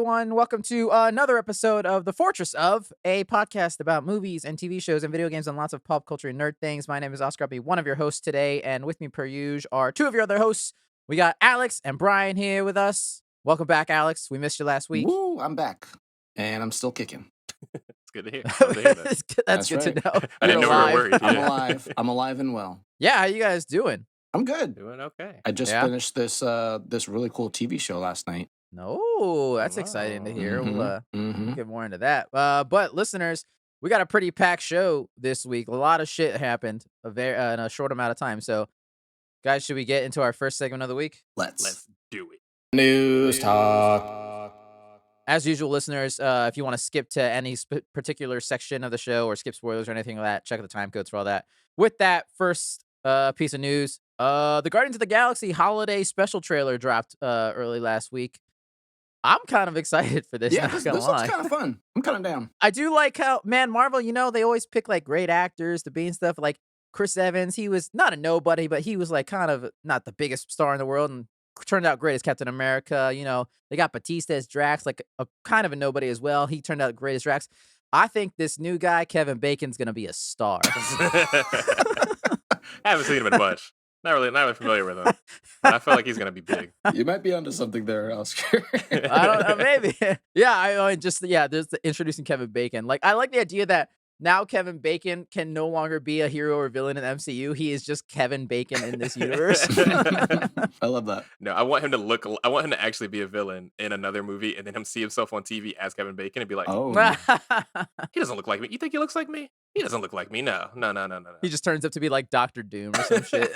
everyone. Welcome to another episode of the Fourtress of, a podcast about movies and TV shows and video games and lots of pop culture and nerd things. My name is Oscar. I'll be one of your hosts today, and with me per usual are two of your other hosts. We got Alex and Brian here with us. Welcome back, Alex. We missed you last week. Woo, I'm back, and I'm still kicking. It's good to hear. Good to hear that. That's good right. to know. I didn't know we were worried. I'm Yeah. alive. I'm alive and well. Yeah, how you guys doing? I'm good. Doing okay. I just finished this this really cool TV show last night. No, that's exciting to hear. We'll Mhm. get more into that. But listeners, we got a pretty packed show this week. A lot of shit happened in a short amount of time. So, guys, should we get into our first segment of the week? Let's do it. news talk. As usual, listeners, if you want to skip to any particular section of the show or skip spoilers or anything like that, check the time codes for all that. With that, first piece of news, the Guardians of the Galaxy holiday special trailer dropped early last week. I'm kind of excited for this. Yeah, not this gonna looks lie. kind of fun. I'm kind of down. I do like how, man, Marvel, they always pick like great actors to be and stuff. Like Chris Evans, he was not a nobody, but he was like kind of not the biggest star in the world and turned out great as Captain America. They got Batista as Drax, like a kind of a nobody as well. He turned out great as Drax. I think this new guy, Kevin Bacon's going to be a star. I haven't seen him in much. Not really familiar with him. But I feel like he's gonna be big. You might be onto something there, Oscar. I don't know, maybe. Yeah, there's introducing Kevin Bacon. Like, I like the idea that now Kevin Bacon can no longer be a hero or villain in the MCU. He is just Kevin Bacon in this universe. I love that. No, I want him to actually be a villain in another movie, and then him see himself on TV as Kevin Bacon and be like, Oh, he doesn't look like me. You think he looks like me? He doesn't look like me. No. He just turns up to be like Dr. Doom or some shit.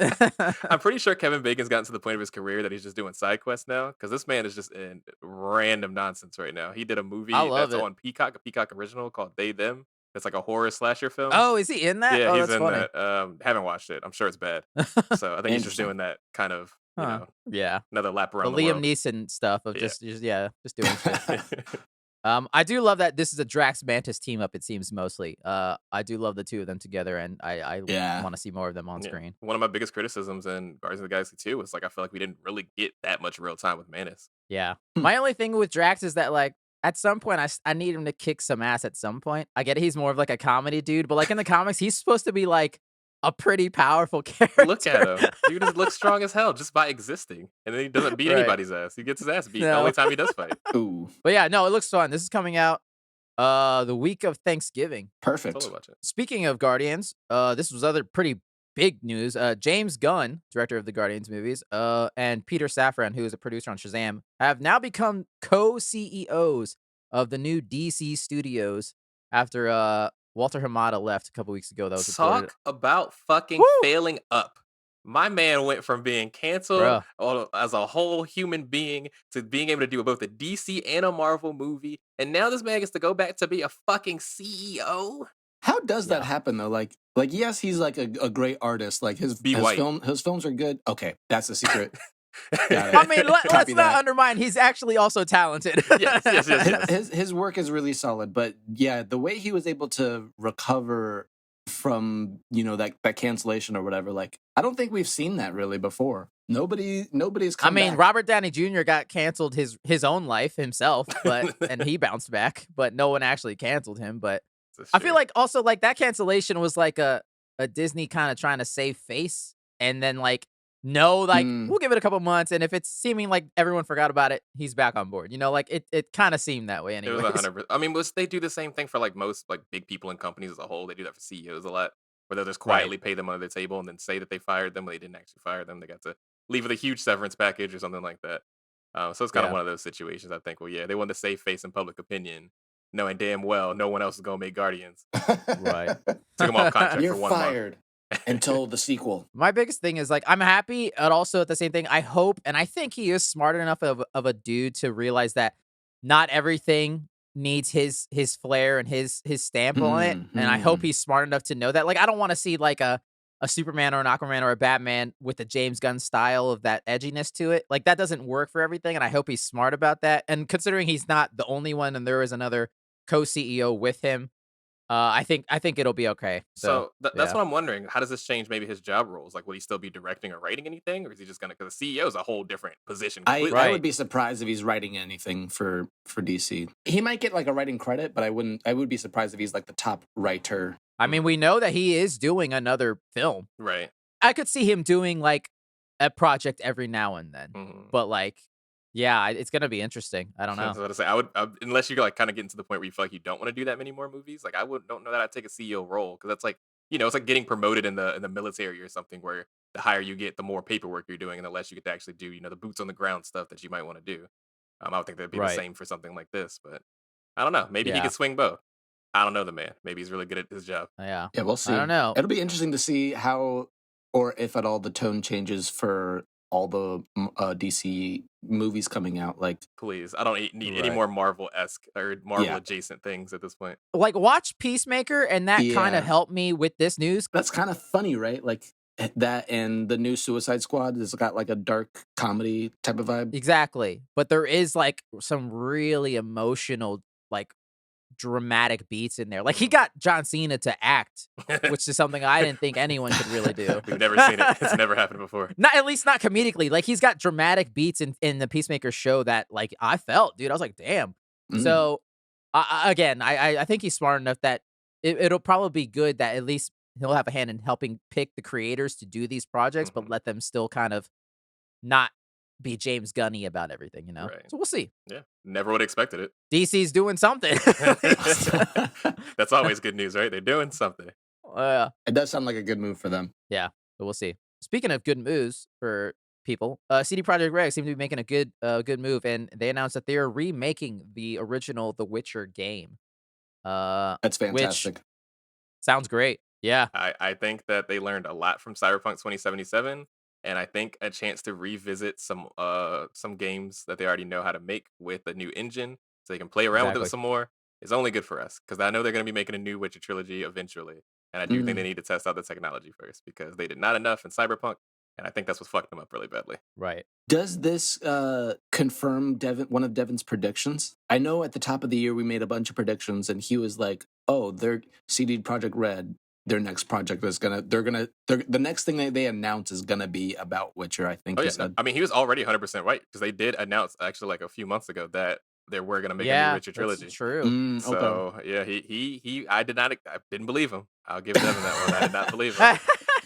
I'm pretty sure Kevin Bacon's gotten to the point of his career that he's just doing side quests now, because this man is just in random nonsense right now. He did a movie that's on Peacock, a Peacock original called They Them. It's like a horror slasher film. Oh, is he in that? Yeah, he's that's in funny. that. Haven't watched it. I'm sure it's bad. So I think he's just doing that kind of, yeah, another lap around the the Liam world. Neeson stuff of just doing shit. I do love that this is a Drax Mantis team up. It seems mostly. I do love the two of them together, and I want to see more of them on screen. One of my biggest criticisms in Guardians of the Galaxy 2 was like I feel like we didn't really get that much real time with Mantis. Yeah, my only thing with Drax is that like at some point I need him to kick some ass. At some point, I get it. He's more of like a comedy dude, but like in the comics, he's supposed to be like a pretty powerful character. Look at him. Dude just looks strong as hell just by existing. And then he doesn't beat anybody's ass. He gets his ass beat the only time he does fight. Ooh. But yeah, no, it looks fun. This is coming out the week of Thanksgiving. Perfect. Totally watch it. Speaking of Guardians, this was other pretty big news. James Gunn, director of the Guardians movies, and Peter Safran, who is a producer on Shazam, have now become co-CEOs of the new DC studios after Walter Hamada left a couple weeks ago. That was reported. Talk about fucking failing up. My man went from being canceled as a whole human being to being able to do both a DC and a Marvel movie. And now this man gets to go back to be a fucking CEO. How does that happen though? Like yes, he's like a great artist. Like his films are good. Okay, that's the secret. I mean, let's not undermine. He's actually also talented. Yes. His work is really solid, but yeah, the way he was able to recover from that cancellation or whatever, like I don't think we've seen that really before. Nobody's come back. Robert Downey Jr. got canceled his own life himself, and he bounced back, but no one actually canceled him. But I feel like also like that cancellation was like a Disney kind of trying to save face, and then like. No, like we'll give it a couple months, and if it's seeming like everyone forgot about it, he's back on board. Like it kind of seemed that way anyway. It was 100%. I mean, they do the same thing for like most like big people in companies as a whole. They do that for CEOs a lot, where they'll just quietly pay them under the table and then say that they fired them, but they didn't actually fire them. They got to leave with a huge severance package or something like that. So it's kind of one of those situations. I think. Well, yeah, they want to save face in public opinion, knowing damn well no one else is gonna make Guardians. Right. Took them off contract You're for 1 fired. month. Until the sequel. My biggest thing is like I'm happy, and also at the same thing, I hope, and I think he is smart enough of a dude to realize that not everything needs his flair and his stamp on it. And I hope he's smart enough to know that. Like I don't want to see like a Superman or an Aquaman or a Batman with a James Gunn style of that edginess to it. Like that doesn't work for everything, and I hope he's smart about that. And considering he's not the only one, and there is another co-CEO with him. I think it'll be okay. So So that's yeah. what I'm wondering. How does this change maybe his job roles? Like, will he still be directing or writing anything, or is he just gonna? Because the CEO is a whole different position I completely. would Right. be surprised if he's writing anything for DC. He might get like a writing credit, but I would be surprised if he's like the top writer. I mean, we know that he is doing another film. Right. I could see him doing like a project every now and then. Mhm. But like, yeah, it's gonna be interesting. I don't That's know. what I say. I would unless you're like kind of getting to the point where you feel like you don't want to do that many more movies. Like I would don't know that I'd take a CEO role because that's like it's like getting promoted in the military or something where the higher you get, the more paperwork you're doing, and the less you get to actually do the boots on the ground stuff that you might want to do. I would think that'd be the Right. same for something like this, but I don't know. Maybe he Yeah. could swing both. I don't know the man. Maybe he's really good at his job. Yeah. Yeah, we'll I see. don't know. It'll be interesting to see how, or if at all, the tone changes for all the DC movies coming out. Like, Please, I don't need any Right. more Marvel esque or Marvel yeah, adjacent things at this point. Like watch Peacemaker, and that kind of yeah, helped me with this news. that's kind of funny, right? Like that, and the new Suicide Squad has got like a dark comedy type of vibe. Exactly. But there is like some really emotional, like dramatic beats in there. Like he got John Cena to act, which is something I didn't think anyone could really do. We've never seen it. It's never happened before. Not at least not comedically. Like he's got dramatic beats in the Peacemaker show that like I felt, dude. I was like, damn. Mm. So again, I think he's smart enough that it'll probably be good that at least he'll have a hand in helping pick the creators to do these projects, but Mhm. let them still kind of not be James Gunny about everything, you know? Right. So we'll see. Yeah. Never would have expected it. DC's doing something. At least. That's always good news, right? They're doing something. It does sound like a good move for them. Yeah, but we'll see. Speaking of good moves for people, CD Projekt Red seem to be making a good move, and they announced that they are remaking the original The Witcher game. That's Which fantastic. sounds great. Yeah, I think that they learned a lot from Cyberpunk 2077, and I think a chance to revisit some games that they already know how to make with a new engine, so they can play around with it exactly. some more, is only good for us. Because I know they're going to be making a new Witcher trilogy eventually, and I do think they Mm. need to test out the technology first because they did not enough in Cyberpunk, and I think that's what fucked them up really badly. Right. Does this confirm one of Devin's predictions? I know at the top of the year we made a bunch of predictions, and he was like, "Oh, they're CD Project Red. Their next project is the next thing that they announce is gonna be about Witcher." I think Oh he yeah, no, said. I mean he was already 100% right because they did announce actually like a few months ago that they were gonna make a new Yeah, Witcher that's trilogy. true. Okay. So yeah, he I didn't believe him. I'll give Devin that one. I did not believe him.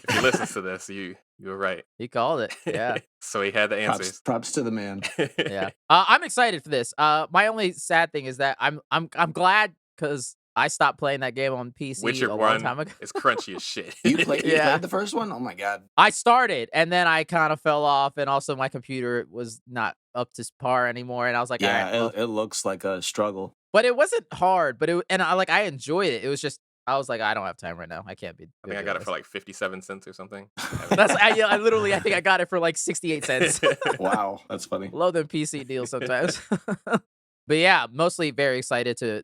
If he listens to this, you were right. He called it. Yeah. So he had the Props answers. props to the man. Yeah. I'm excited for this. My only sad thing is that I'm glad because I stopped playing that game on PC Witcher a long One time ago. is crunchy as shit. You Yeah. played the first one? Oh my god. I started and then I kind of fell off, and also my computer was not up to par anymore. And I was like, all right, Yeah, well, it looks like a struggle. but it wasn't hard. But I enjoyed it. It was just I was like, I don't have time right now. I can't be I think I doing got it for this. like 57 cents or something. Yeah, I literally I think I got it for like 68 cents. Wow, that's funny. Low than PC deals sometimes. But yeah, mostly very excited to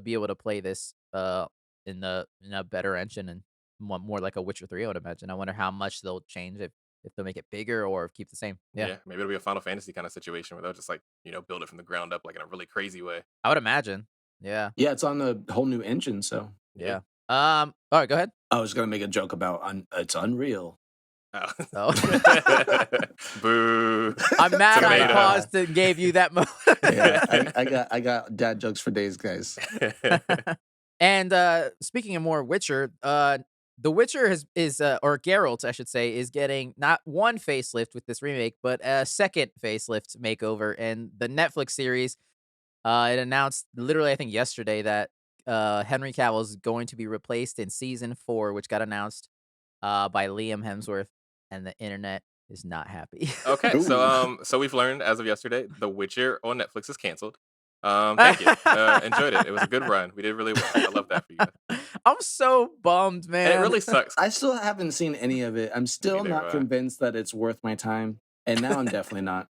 be able to play this in a better engine and more like a Witcher 3, I would imagine. I wonder how much they'll change if they'll make it bigger or keep the same. Yeah. Yeah, maybe it'll be a Final Fantasy kind of situation where they'll just like build it from the ground up like in a really crazy way. I would imagine. Yeah. Yeah, it's on a whole new engine, so Yeah. Yeah. All right, go ahead. I was gonna make a joke about it's Unreal. Oh. Oh. Boo. I'm mad I Tomato. paused and gave you that moment. Yeah, I got dad jokes for days, guys. And speaking of more Witcher, The Witcher or Geralt, I should say, is getting not one facelift with this remake, but a second facelift makeover. And the Netflix series, it announced literally, I think yesterday, that Henry Cavill is going to be replaced in season 4, which got announced by Liam Hemsworth, and the internet is not happy. Okay, so so we've learned as of yesterday, The Witcher on Netflix is canceled. Thank you. Enjoyed it. It was a good run. We did really well. I love that for you guys. I'm so bummed, man. And it really sucks. I still haven't seen any of it. I'm still Neither not have I. convinced that it's worth my time, and now I'm definitely not.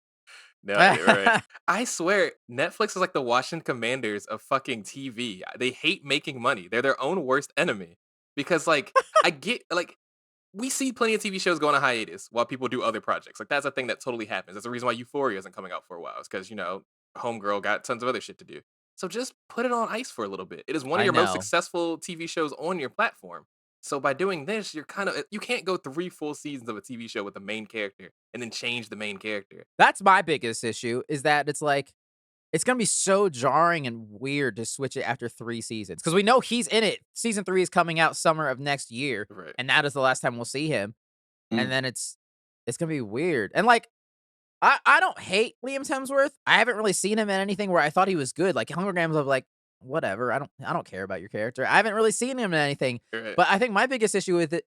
No, you're right. I swear, Netflix is like the Washington Commanders of fucking TV. They hate making money. They're their own worst enemy. Because like I get like we see plenty of TV shows go on a hiatus while people do other projects. Like that's a thing that totally happens. That's the reason why Euphoria isn't coming out for a while. It's because Homegirl got tons of other shit to do. So just put it on ice for a little bit. It is one of I your most know. successful TV shows on your platform. So by doing this, you can't go 3 full seasons of a TV show with the main character and then change the main character. That's my biggest issue is that it's like it's gonna be so jarring and weird to switch it after 3 seasons because we know he's in it. Season 3 is coming out summer of next year, Right. and that is the last time we'll see him. And Mm. then it's gonna be weird. And like I don't hate Liam Hemsworth. I haven't really seen him in anything where I thought he was good. Like Hunger Games, of like whatever. I don't care about your character. I haven't really seen him in anything. Right. But I think my biggest issue with it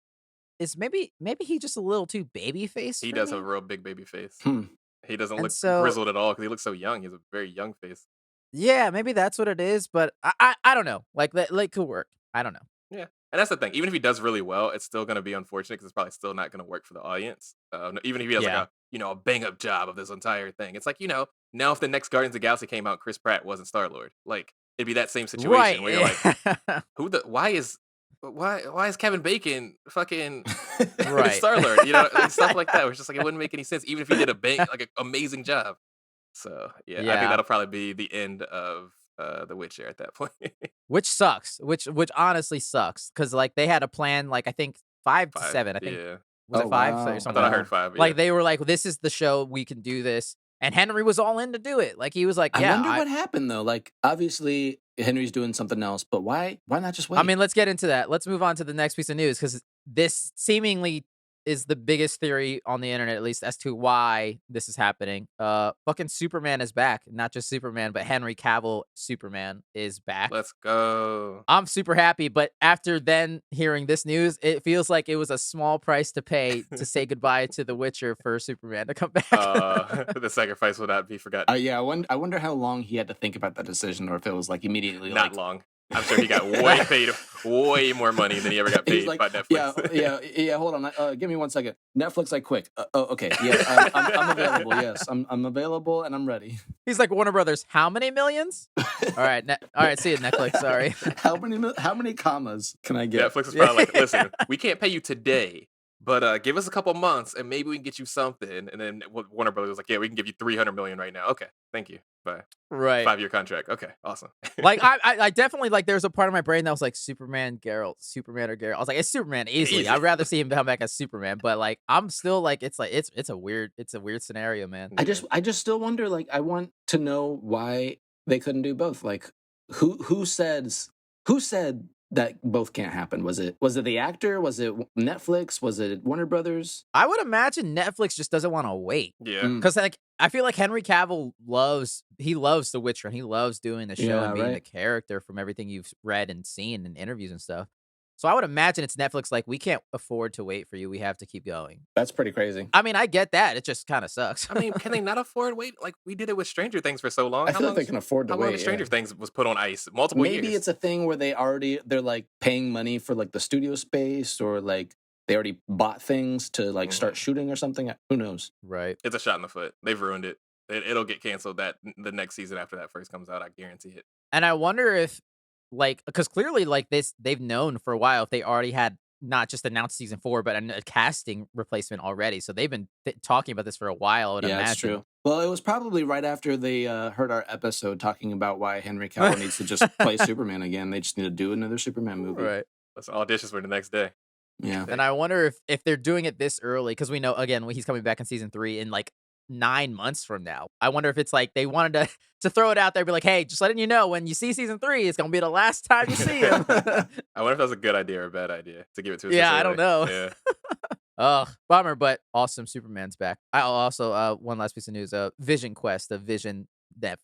is maybe he's just a little too baby face He for does have me. a real big baby face. Hmm. He doesn't And look so grizzled at all because he looks so young. He has a very young face. yeah, maybe that's what it is. But I don't know. Like that like could work. I don't know. Yeah, and that's the thing. Even if he does really well, it's still gonna be unfortunate because it's probably still not gonna work for the audience. Even if he has like Yeah. a bang up job of this entire thing, it's like now if the next Guardians of the Galaxy came out, Chris Pratt wasn't Star Lord. Like it'd be that same situation where you're like, Right. who the why is Kevin Bacon fucking Right. Star Lord? Like stuff like that. It's just like it wouldn't make any sense, even if he did a bang like an amazing job. So yeah, I think Yeah. that'll probably be the end of the Witcher at that point. Which sucks. Which honestly sucks. Cause like they had a plan, like I think 5 to 5, 7. I think yeah. was Oh it 5? So or wow. I something thought I like that. heard 5, yeah. Like they were like, this is the show, we can do this. And Henry was all in to do it. Like he was like, I yeah, wonder what happened though. Like obviously Henry's doing something else, but why not just wait? I mean, let's get into that. Let's move on to the next piece of news because this seemingly is the biggest theory on the internet, at least, as to why this is happening. Fucking Superman is back. Not just Superman, but Henry Cavill Superman is back. Let's go. I'm super happy, but after then hearing this news, it feels like it was a small price to pay to say goodbye to The Witcher for Superman to come back. The sacrifice will not be forgotten. Yeah, I wonder how long he had to think about that decision, or if it was like immediately Not like long. I'm sure he got way more money than he ever got he's paid like, by Netflix. yeah. Hold on, give me 1 second. Netflix, like quick. Oh, okay. Yeah, I'm available. Yes, I'm available and I'm ready. He's like, Warner Brothers, how many millions? All right, see you, Netflix. Sorry. How many commas can I get? Netflix is probably like, listen, we can't pay you today, but give us a couple months and maybe we can get you something. And then Warner Brothers was like, yeah, we can give you $300 million right now. Okay, thank you. Bye. Right. 5-year contract. Okay, awesome. Like I definitely like there's a part of my brain that was like Superman or Geralt. I was like, it's Superman easily. Easy. I'd rather see him come back as Superman, but like I'm still like it's a weird scenario, man. I just still wonder. Like, I want to know why they couldn't do both. Like, who said that both can't happen? Was it the actor? Was it Netflix? Was it Warner Brothers? I would imagine Netflix just doesn't want to wait. Yeah. Because like I feel like Henry Cavill loves The Witcher and he loves doing the show Yeah, and being the right. character from everything you've read and seen in interviews and stuff. So I would imagine it's Netflix like we can't afford to wait for you. We have to keep going. That's pretty crazy. I mean, I get that. It just kind of sucks. I mean, can they not afford wait? Like we did it with Stranger Things for so long. I feel like they can afford to How long wait. Stranger Yeah. Things was put on ice multiple Maybe years? it's a thing where they're like paying money for like the studio space, or like they already bought things to like start shooting or something. Who knows? Right. It's a shot in the foot. They've ruined it. It'll get canceled the next season after that first comes out. I guarantee it. And I wonder if, like, because clearly, like, they've known for a while if they already had not just announced season 4, but a casting replacement already. So they've been talking about this for a while, I would Yeah, imagine. that's true. Well, it was probably right after they heard our episode talking about why Henry Cavill needs to just play Superman again. They just need to do another Superman movie. Right. Listen, auditions for the next day. Yeah. And I wonder if they're doing it this early, because we know, again, he's coming back in season 3 in, like, 9 months from now. I wonder if it's like they wanted to throw it out there, be like, hey, just letting you know, when you see season 3, it's gonna be the last time you see him. I wonder if that's a good idea or a bad idea to give it to us. Yeah, this I don't early. know. Yeah. Ugh, bummer, but awesome. Superman's back. I also one last piece of news. Vision Quest, the Vision that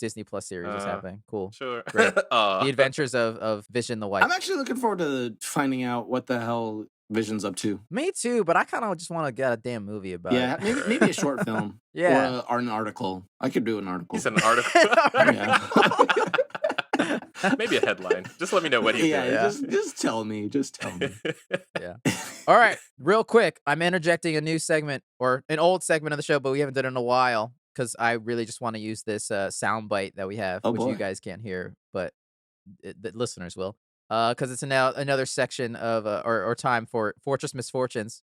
Disney Plus series is happening. Cool. Sure. Great. The Adventures of Vision the White. I'm actually looking forward to finding out what the hell Vision's up to. Me too, but I kind of just want to get a damn movie about Yeah, it. maybe a short film. Yeah. Or an article. I could do an article. He said an article. Yeah. Maybe a headline. Just let me know what he's Yeah, doing. just tell me. Just tell me. Yeah. All right, real quick, I'm interjecting a new segment or an old segment of the show, but we haven't done it in a while because I really just want to use this sound bite that we have, Oh, which boy. you guys can't hear, but the listeners will. because it's now another section of or time for Fortress MisFourtunes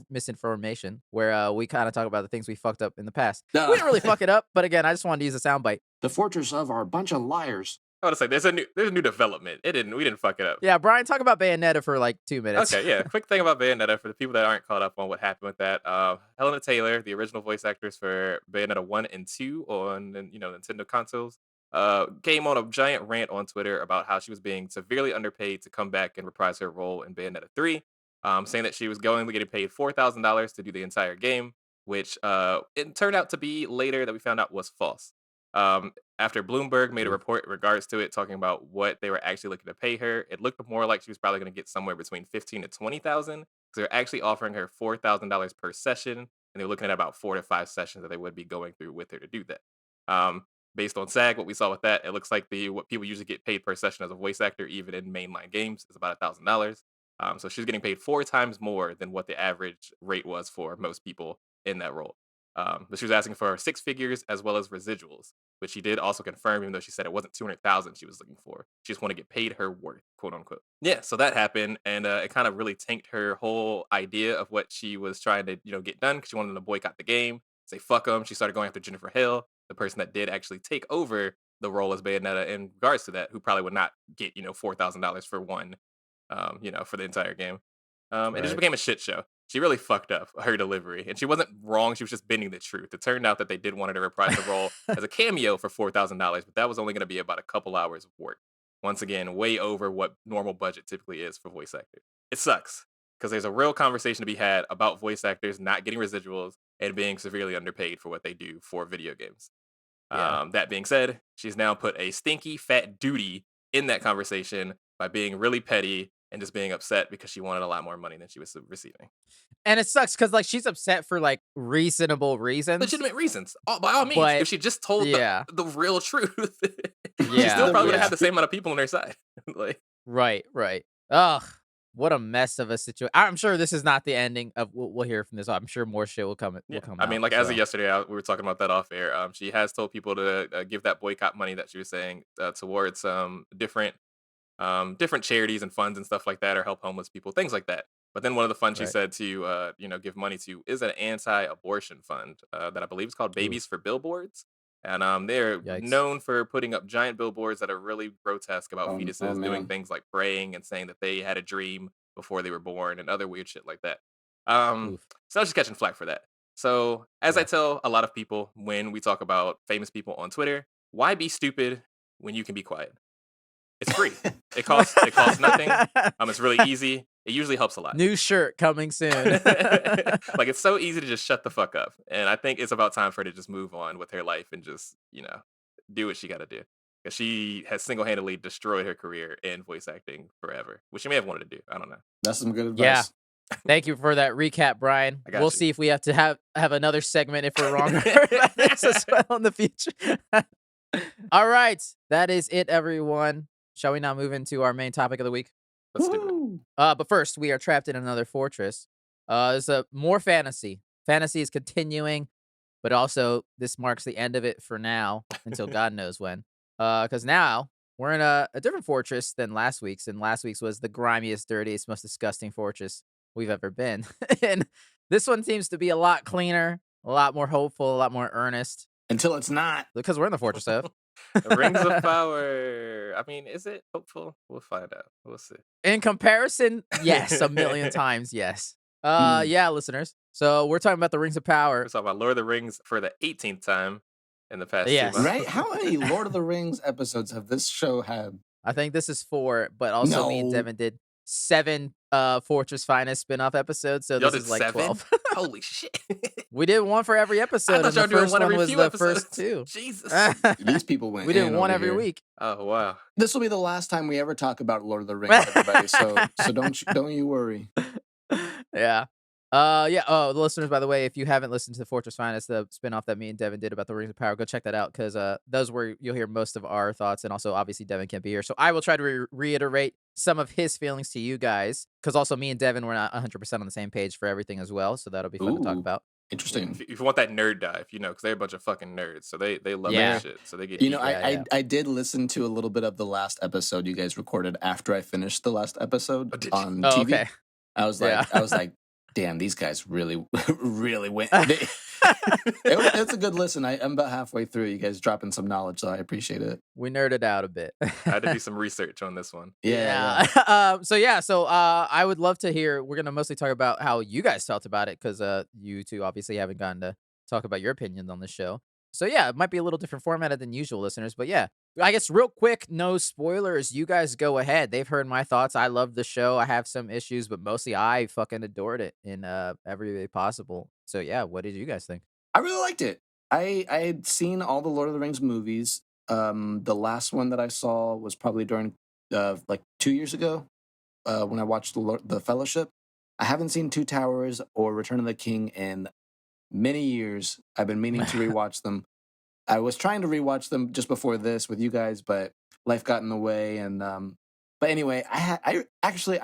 / MisinFourmation, where we kind of talk about the things we fucked up in the past. We didn't really fuck it up, but again, I just wanted to use a soundbite. The Fortress of are a bunch of liars. I want to say there's a new development. We didn't fuck it up. Yeah, Brian, talk about Bayonetta for like 2 minutes. Okay, yeah. Quick thing about Bayonetta for the people that aren't caught up on what happened with that. Helena Taylor, the original voice actress for Bayonetta 1 and 2 on Nintendo consoles, came on a giant rant on Twitter about how she was being severely underpaid to come back and reprise her role in Bayonetta 3, saying that she was going to get paid $4,000 to do the entire game, which it turned out to be later that we found out was false. After Bloomberg made a report in regards to it, talking about what they were actually looking to pay her, it looked more like she was probably going to get somewhere between 15 to 20,000. Because they're actually offering her $4,000 per session, and they're looking at about 4 to 5 sessions that they would be going through with her to do that. Based on SAG, what we saw with that, it looks like what people usually get paid per session as a voice actor, even in mainline games, is about $1,000. So she's getting paid 4 times more than what the average rate was for most people in that role. But she was asking for 6 figures as well as residuals, which she did also confirm, even though she said it wasn't 200,000 she was looking for. She just wanted to get paid her worth, quote unquote. Yeah, so that happened, and it kind of really tanked her whole idea of what she was trying to, get done, because she wanted them to boycott the game, say fuck them. She started going after Jennifer Hill, the person that did actually take over the role as Bayonetta in regards to that, who probably would not get, $4,000 for one, for the entire game. It just became a shit show. She really fucked up her delivery, and she wasn't wrong. She was just bending the truth. It turned out that they did want her to reprise the role as a cameo for $4,000, but that was only going to be about a couple hours of work. Once again, way over what normal budget typically is for voice actors. It sucks because there's a real conversation to be had about voice actors not getting residuals and being severely underpaid for what they do for video games. Yeah. That being said, she's now put a stinky fat duty in that conversation by being really petty and just being upset because she wanted a lot more money than she was receiving. And it sucks because like she's upset for like reasonable reasons. Legitimate reasons, by all means. But if she just told the real truth, she Yeah, still probably would have yeah. had the same amount of people on her side. Like, Right. Ugh, what a mess of a situation. I'm sure this is not the ending of. We'll hear from this. I'm sure more shit will come. yeah. Will come I mean, out. like as of So, yesterday, we were talking about that off air. She has told people to give that boycott money that she was saying towards different charities and funds and stuff like that, or help homeless people, things like that. But then one of the funds she Right. said to give money to is an anti-abortion fund that I believe is called Ooh, Babies for Billboards, and they're yikes. known for putting up giant billboards that are really grotesque about Oh fetuses doing man. things like praying and saying that they had a dream before they were born and other weird shit like that. Um, Oof. so I was just catching flack for that. So as I Yeah. tell a lot of people when we talk about famous people on Twitter, why be stupid when you can be quiet? It's free. It costs nothing. It's really easy. It usually helps a lot. New shirt coming soon. Like it's so easy to just shut the fuck up. And I think it's about time for her to just move on with her life and just, do what she got to do. Because she has single-handedly destroyed her career in voice acting forever, which she may have wanted to do. I don't know. That's some good Yeah. advice. Thank you for that recap, Brian. I got We'll you. see if we have to have another segment if we're wrong about this as well in the future. All right, that is it, everyone. Shall we now move into our main topic of the week? Let's do it. Woo! But first, we are trapped in another fortress. There's more fantasy. Fantasy is continuing, but also this marks the end of it for now until God knows when. Because now we're in a different fortress than last week's, and last week's was the grimiest, dirtiest, most disgusting fortress we've ever been. And this one seems to be a lot cleaner, a lot more hopeful, a lot more earnest. Until it's not. Because we're in the fortress of The Rings of Power. I mean, is it hopeful? We'll find out. We'll see. In comparison, yes, a million times, yes. Yeah, listeners. So we're talking about the Rings of Power. We're talking about Lord of the Rings for the 18th time in the past 2 Yes. months. Right? How many Lord of the Rings episodes have this show had? I think this is 4, but also me and No. Devin did 7 Fortress Finest spin-off episodes, so Y'all this did is like 7? 12. Holy shit. We did one for every episode, I and thought the y'all doing first one one every was few the episodes. first 2. Jesus. These people went We did in one over every here. week. Oh, wow. This will be the last time we ever talk about Lord of the Rings, everybody. So don't you worry. Yeah. Yeah. Oh, the listeners, by the way, if you haven't listened to the Fortress Finest, the spinoff that me and Devin did about the Rings of Power, go check that out because those where you'll hear most of our thoughts, and also obviously Devin can't be here, so I will try to reiterate some of his feelings to you guys because also me and Devin were not 100% on the same page for everything as well, so that'll be fun to talk Ooh. about. Interesting. If you want that nerd dive, because they're a bunch of fucking nerds, so they love that Yeah. shit. So they get You know, deep. I did listen to a little bit of the last episode you guys recorded after I finished the last episode Oh, did you? on Oh, TV. okay. I was like, damn, these guys really, really went. It's a good listen. I'm about halfway through. You guys dropping some knowledge, so I appreciate it. We nerded out a bit. I had to do some research on this one. Yeah. So I would love to hear. We're gonna mostly talk about how you guys felt about it because you two obviously haven't gotten to talk about your opinions on the show. So yeah, it might be a little different formatted than usual, listeners. But yeah, I guess real quick, no spoilers. You guys go ahead. They've heard my thoughts. I love the show. I have some issues, but mostly I fucking adored it in every way possible. So yeah, what did you guys think? I really liked it. I had seen all the Lord of the Rings movies. The last one that I saw was probably during like 2 years ago when I watched the Fellowship. I haven't seen Two Towers or Return of the King in many years. I've been meaning to rewatch them. I was trying to rewatch them just before this with you guys, but life got in the way. And but anyway, I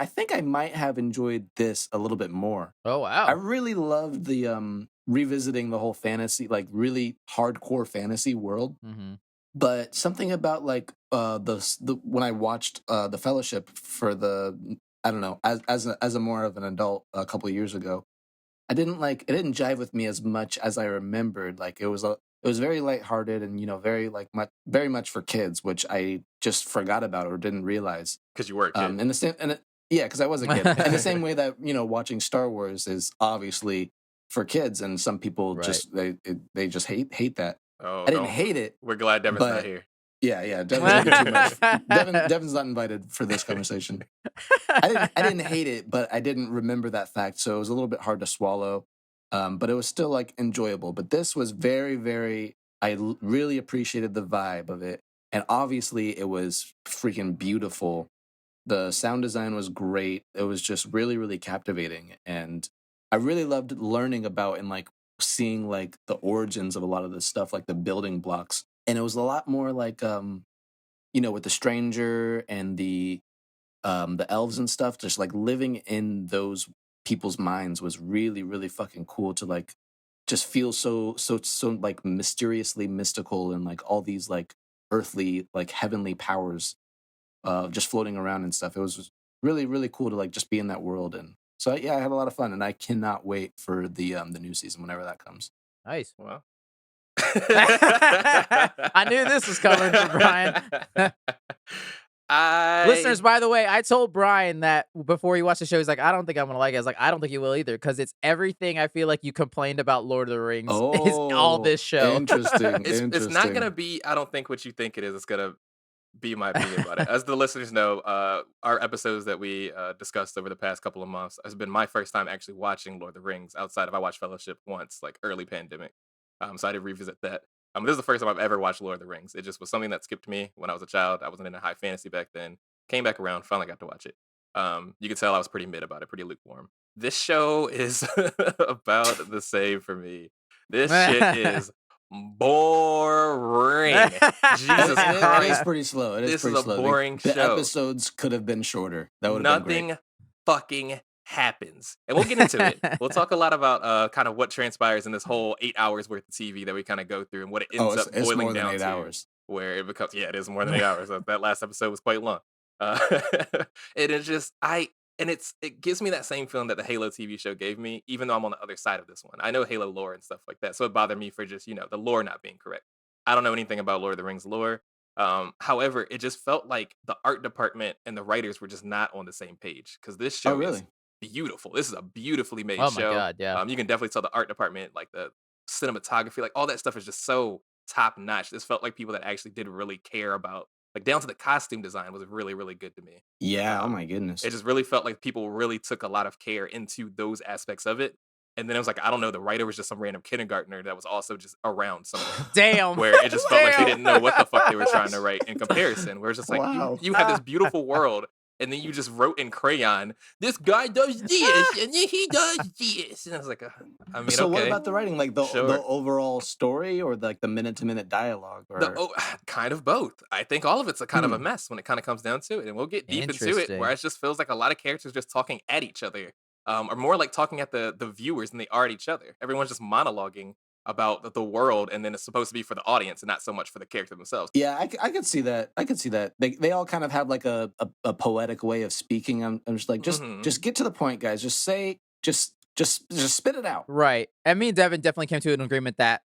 think I might have enjoyed this a little bit more. Oh wow! I really loved the revisiting the whole fantasy, like really hardcore fantasy world. Mm-hmm. But something about like the when I watched the Fellowship for I don't know, as a more of an adult a couple of years ago, it didn't jive with me as much as I remembered. Like it was very lighthearted and very much for kids, which I just forgot about or didn't realize. Because you were a kid. In the same yeah, because I was a kid. In the same way that watching Star Wars is obviously for kids, and some people just they just hate that. Oh, I didn't hate it. We're glad Devin's not here. Yeah, Devin's too much. Devin's not invited for this conversation. I didn't hate it, but I didn't remember that fact, so it was a little bit hard to swallow. But it was still like enjoyable. But this was very, very. Really appreciated the vibe of it, and obviously it was freaking beautiful. The sound design was great. It was just really, really captivating, and I really loved learning about and like seeing like the origins of a lot of this stuff, like the building blocks. And it was a lot more like with the stranger and the elves and stuff, just like living in those people's minds was really, really fucking cool to like just feel so like mysteriously mystical and like all these like earthly, like heavenly powers just floating around and stuff. It was really, really cool to like just be in that world. And so yeah, I had a lot of fun, and I cannot wait for the new season whenever that comes. Nice. Well, I knew this was coming from Brian. Listeners, by the way, I told Brian that before he watched the show, he's like, I don't think I'm going to like it. I was like, I don't think you will either, because it's everything I feel like you complained about Lord of the Rings is all this show. Interesting. It's not going to be, I don't think, what you think it is. It's going to be my opinion about it. As the listeners know, our episodes that we discussed over the past couple of months has been my first time actually watching Lord of the Rings outside of I watched Fellowship once, like early pandemic. So I did revisit that. This is the first time I've ever watched Lord of the Rings. It just was something that skipped me when I was a child. I wasn't into high fantasy back then. Came back around, finally got to watch it. You could tell I was pretty mid about it, pretty lukewarm. This show is about the same for me. This shit is boring. Jesus Christ. It is pretty slow. This is a boring show. The episodes could have been shorter. That would have been great. Nothing fucking happens. And we'll get into it. We'll talk a lot about kind of what transpires in this whole 8 hours worth of TV that we kind of go through and what it ends up boiling more down than 8 to. Hours. Where it becomes, it is more than 8 hours. That last episode was quite long. It is just, it gives me that same feeling that the Halo TV show gave me, even though I'm on the other side of this one. I know Halo lore and stuff like that, so it bothered me for just, the lore not being correct. I don't know anything about Lord of the Rings lore. However, it just felt like the art department and the writers were just not on the same page, because this show is beautiful. This is a beautifully made show. Oh my God, yeah. You can definitely tell the art department, like the cinematography, like all that stuff is just so top notch. This felt like people that actually did really care about, like down to the costume design was really, really good to me. Yeah, oh my goodness. It just really felt like people really took a lot of care into those aspects of it. And then it was like, I don't know, the writer was just some random kindergartner that was also just around somewhere. Damn. Where it just felt like they didn't know what the fuck they were trying to write in comparison. Where it's just like, you have this beautiful world, and then you just wrote in crayon, this guy does this, and then he does this. And I was like, so what about the writing? Like the overall story, or like the minute-to-minute dialogue? Or kind of both. I think all of it's a kind of a mess when it kind of comes down to it. And we'll get deep into it, where it just feels like a lot of characters just talking at each other. are more like talking at the viewers than they are at each other. Everyone's just monologuing about the world, and then it's supposed to be for the audience and not so much for the character themselves. Yeah, I could see that. I could see that. They all kind of have like a poetic way of speaking. I'm just like, Hmm. just get to the point, guys. Just say, just spit it out. Right. And me and Devin definitely came to an agreement that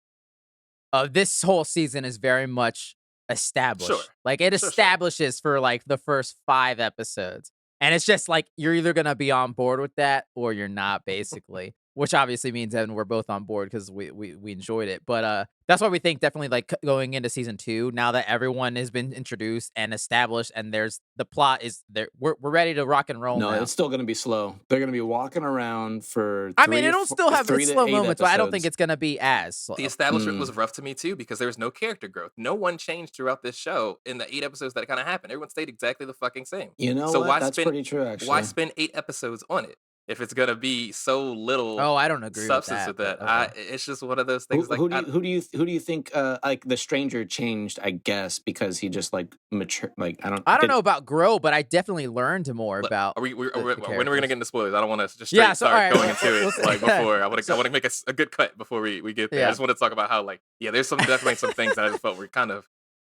this whole season is very much Sure, established. Like it sure. establishes for like the first 5 episodes. And it's just like you're either gonna be on board with that or you're not, basically. Which obviously means Evan, we're both on board because we enjoyed it. But that's why we think definitely like going into season 2, now that everyone has been introduced and established and there's the plot is there, we're ready to rock and roll No, now. it's still going to be slow. They're going to be walking around for I mean, it'll still have its 3 to slow 8 moments, but I don't think episodes. it's gonna be as slow. The establishment was rough to me too because there was no character growth. No one changed throughout this show in the 8 episodes that it kind of happened. Everyone stayed exactly the fucking same. You know So what? That's pretty true, why actually. spend 8 episodes on it if it's gonna be so little Oh, I don't agree with substance that, with but that? okay. It's just one of those Who, things. Like, who do you who do you think like the stranger changed? I guess because he just like mature. Like I don't know about grow, but I definitely learned more look, about are the when are we gonna characters. get into spoilers? I don't want to just Yeah, straight so all start right, going into we'll it say like before. I so want to make a good cut before we get there. I yeah. just want to talk about how like yeah, there's some definitely some things that I just felt were kind of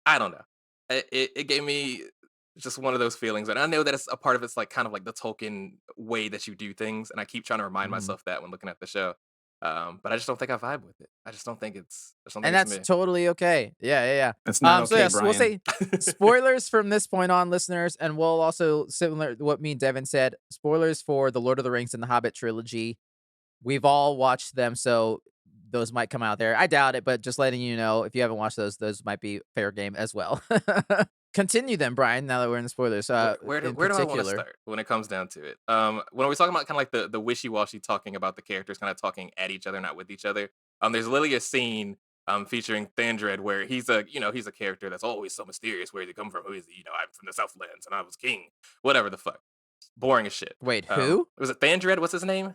I don't know. It gave me just one of those feelings, and I know that it's a part of it's like kind of like the Tolkien way that you do things, and I keep trying to remind Mhm. myself that when looking at the show. But I just don't think I vibe with it. I just don't think I just don't think And it's that's me. totally okay. Yeah, yeah, It's yeah. not So okay, yes, we'll Brian. say spoilers from this point on, listeners, and we'll also similar to what me and Devin said, spoilers for the Lord of the Rings and the Hobbit trilogy. We've all watched them, so those might come out there. I doubt it, but just letting you know, if you haven't watched those might be fair game as well. Continue them, Brian, now that we're in the spoilers, in Where do I want to particular. start when it comes down to it? When we're talking about kind of like the wishy washy talking about the characters, kind of talking at each other, not with each other. There's literally a scene featuring Thandred where he's a character that's always so mysterious. Where does he come from? Who is he? I'm from the Southlands and I was king. Whatever the fuck, boring as shit. Wait, who? Was it Thandred? What's his name?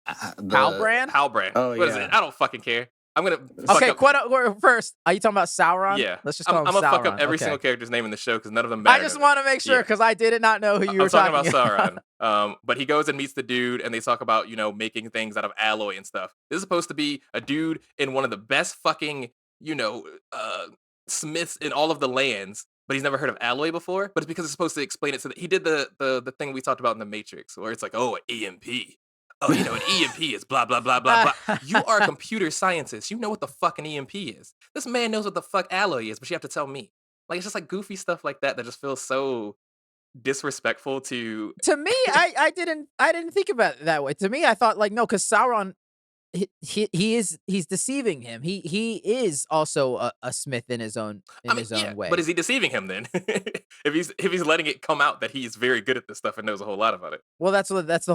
The Halbrand? Halbrand. Oh What is it? yeah. I don't fucking care. I'm gonna fuck Okay, up. first, are you talking about Sauron? Yeah, Let's just I'm call him I'm gonna fuck up Sauron. every single Okay. character's name in the show because none of them I matter. just want to make sure Yeah. because I did not know who you I'm were talking talking about about. Sauron. But he goes and meets the dude, and they talk about making things out of alloy and stuff. This is supposed to be a dude in one of the best fucking you know uh, smiths in all of the lands, but he's never heard of alloy before. But it's because it's supposed to explain it to he did the thing we talked about in the Matrix, where it's like, oh, an EMP. Oh, an EMP is blah blah blah blah blah. You are a computer scientist. You know what the fuck an EMP is. This man knows what the fuck alloy is, but you have to tell me. Like it's just like goofy stuff like that that just feels so disrespectful to To me, I didn't think about it that way. To me, I thought like no, because Sauron he's deceiving him. He is also a smith I in mean, his yeah, own but way. is he deceiving him then? If he's letting it come out that he's very good at this stuff and knows a whole lot about it Well, that's the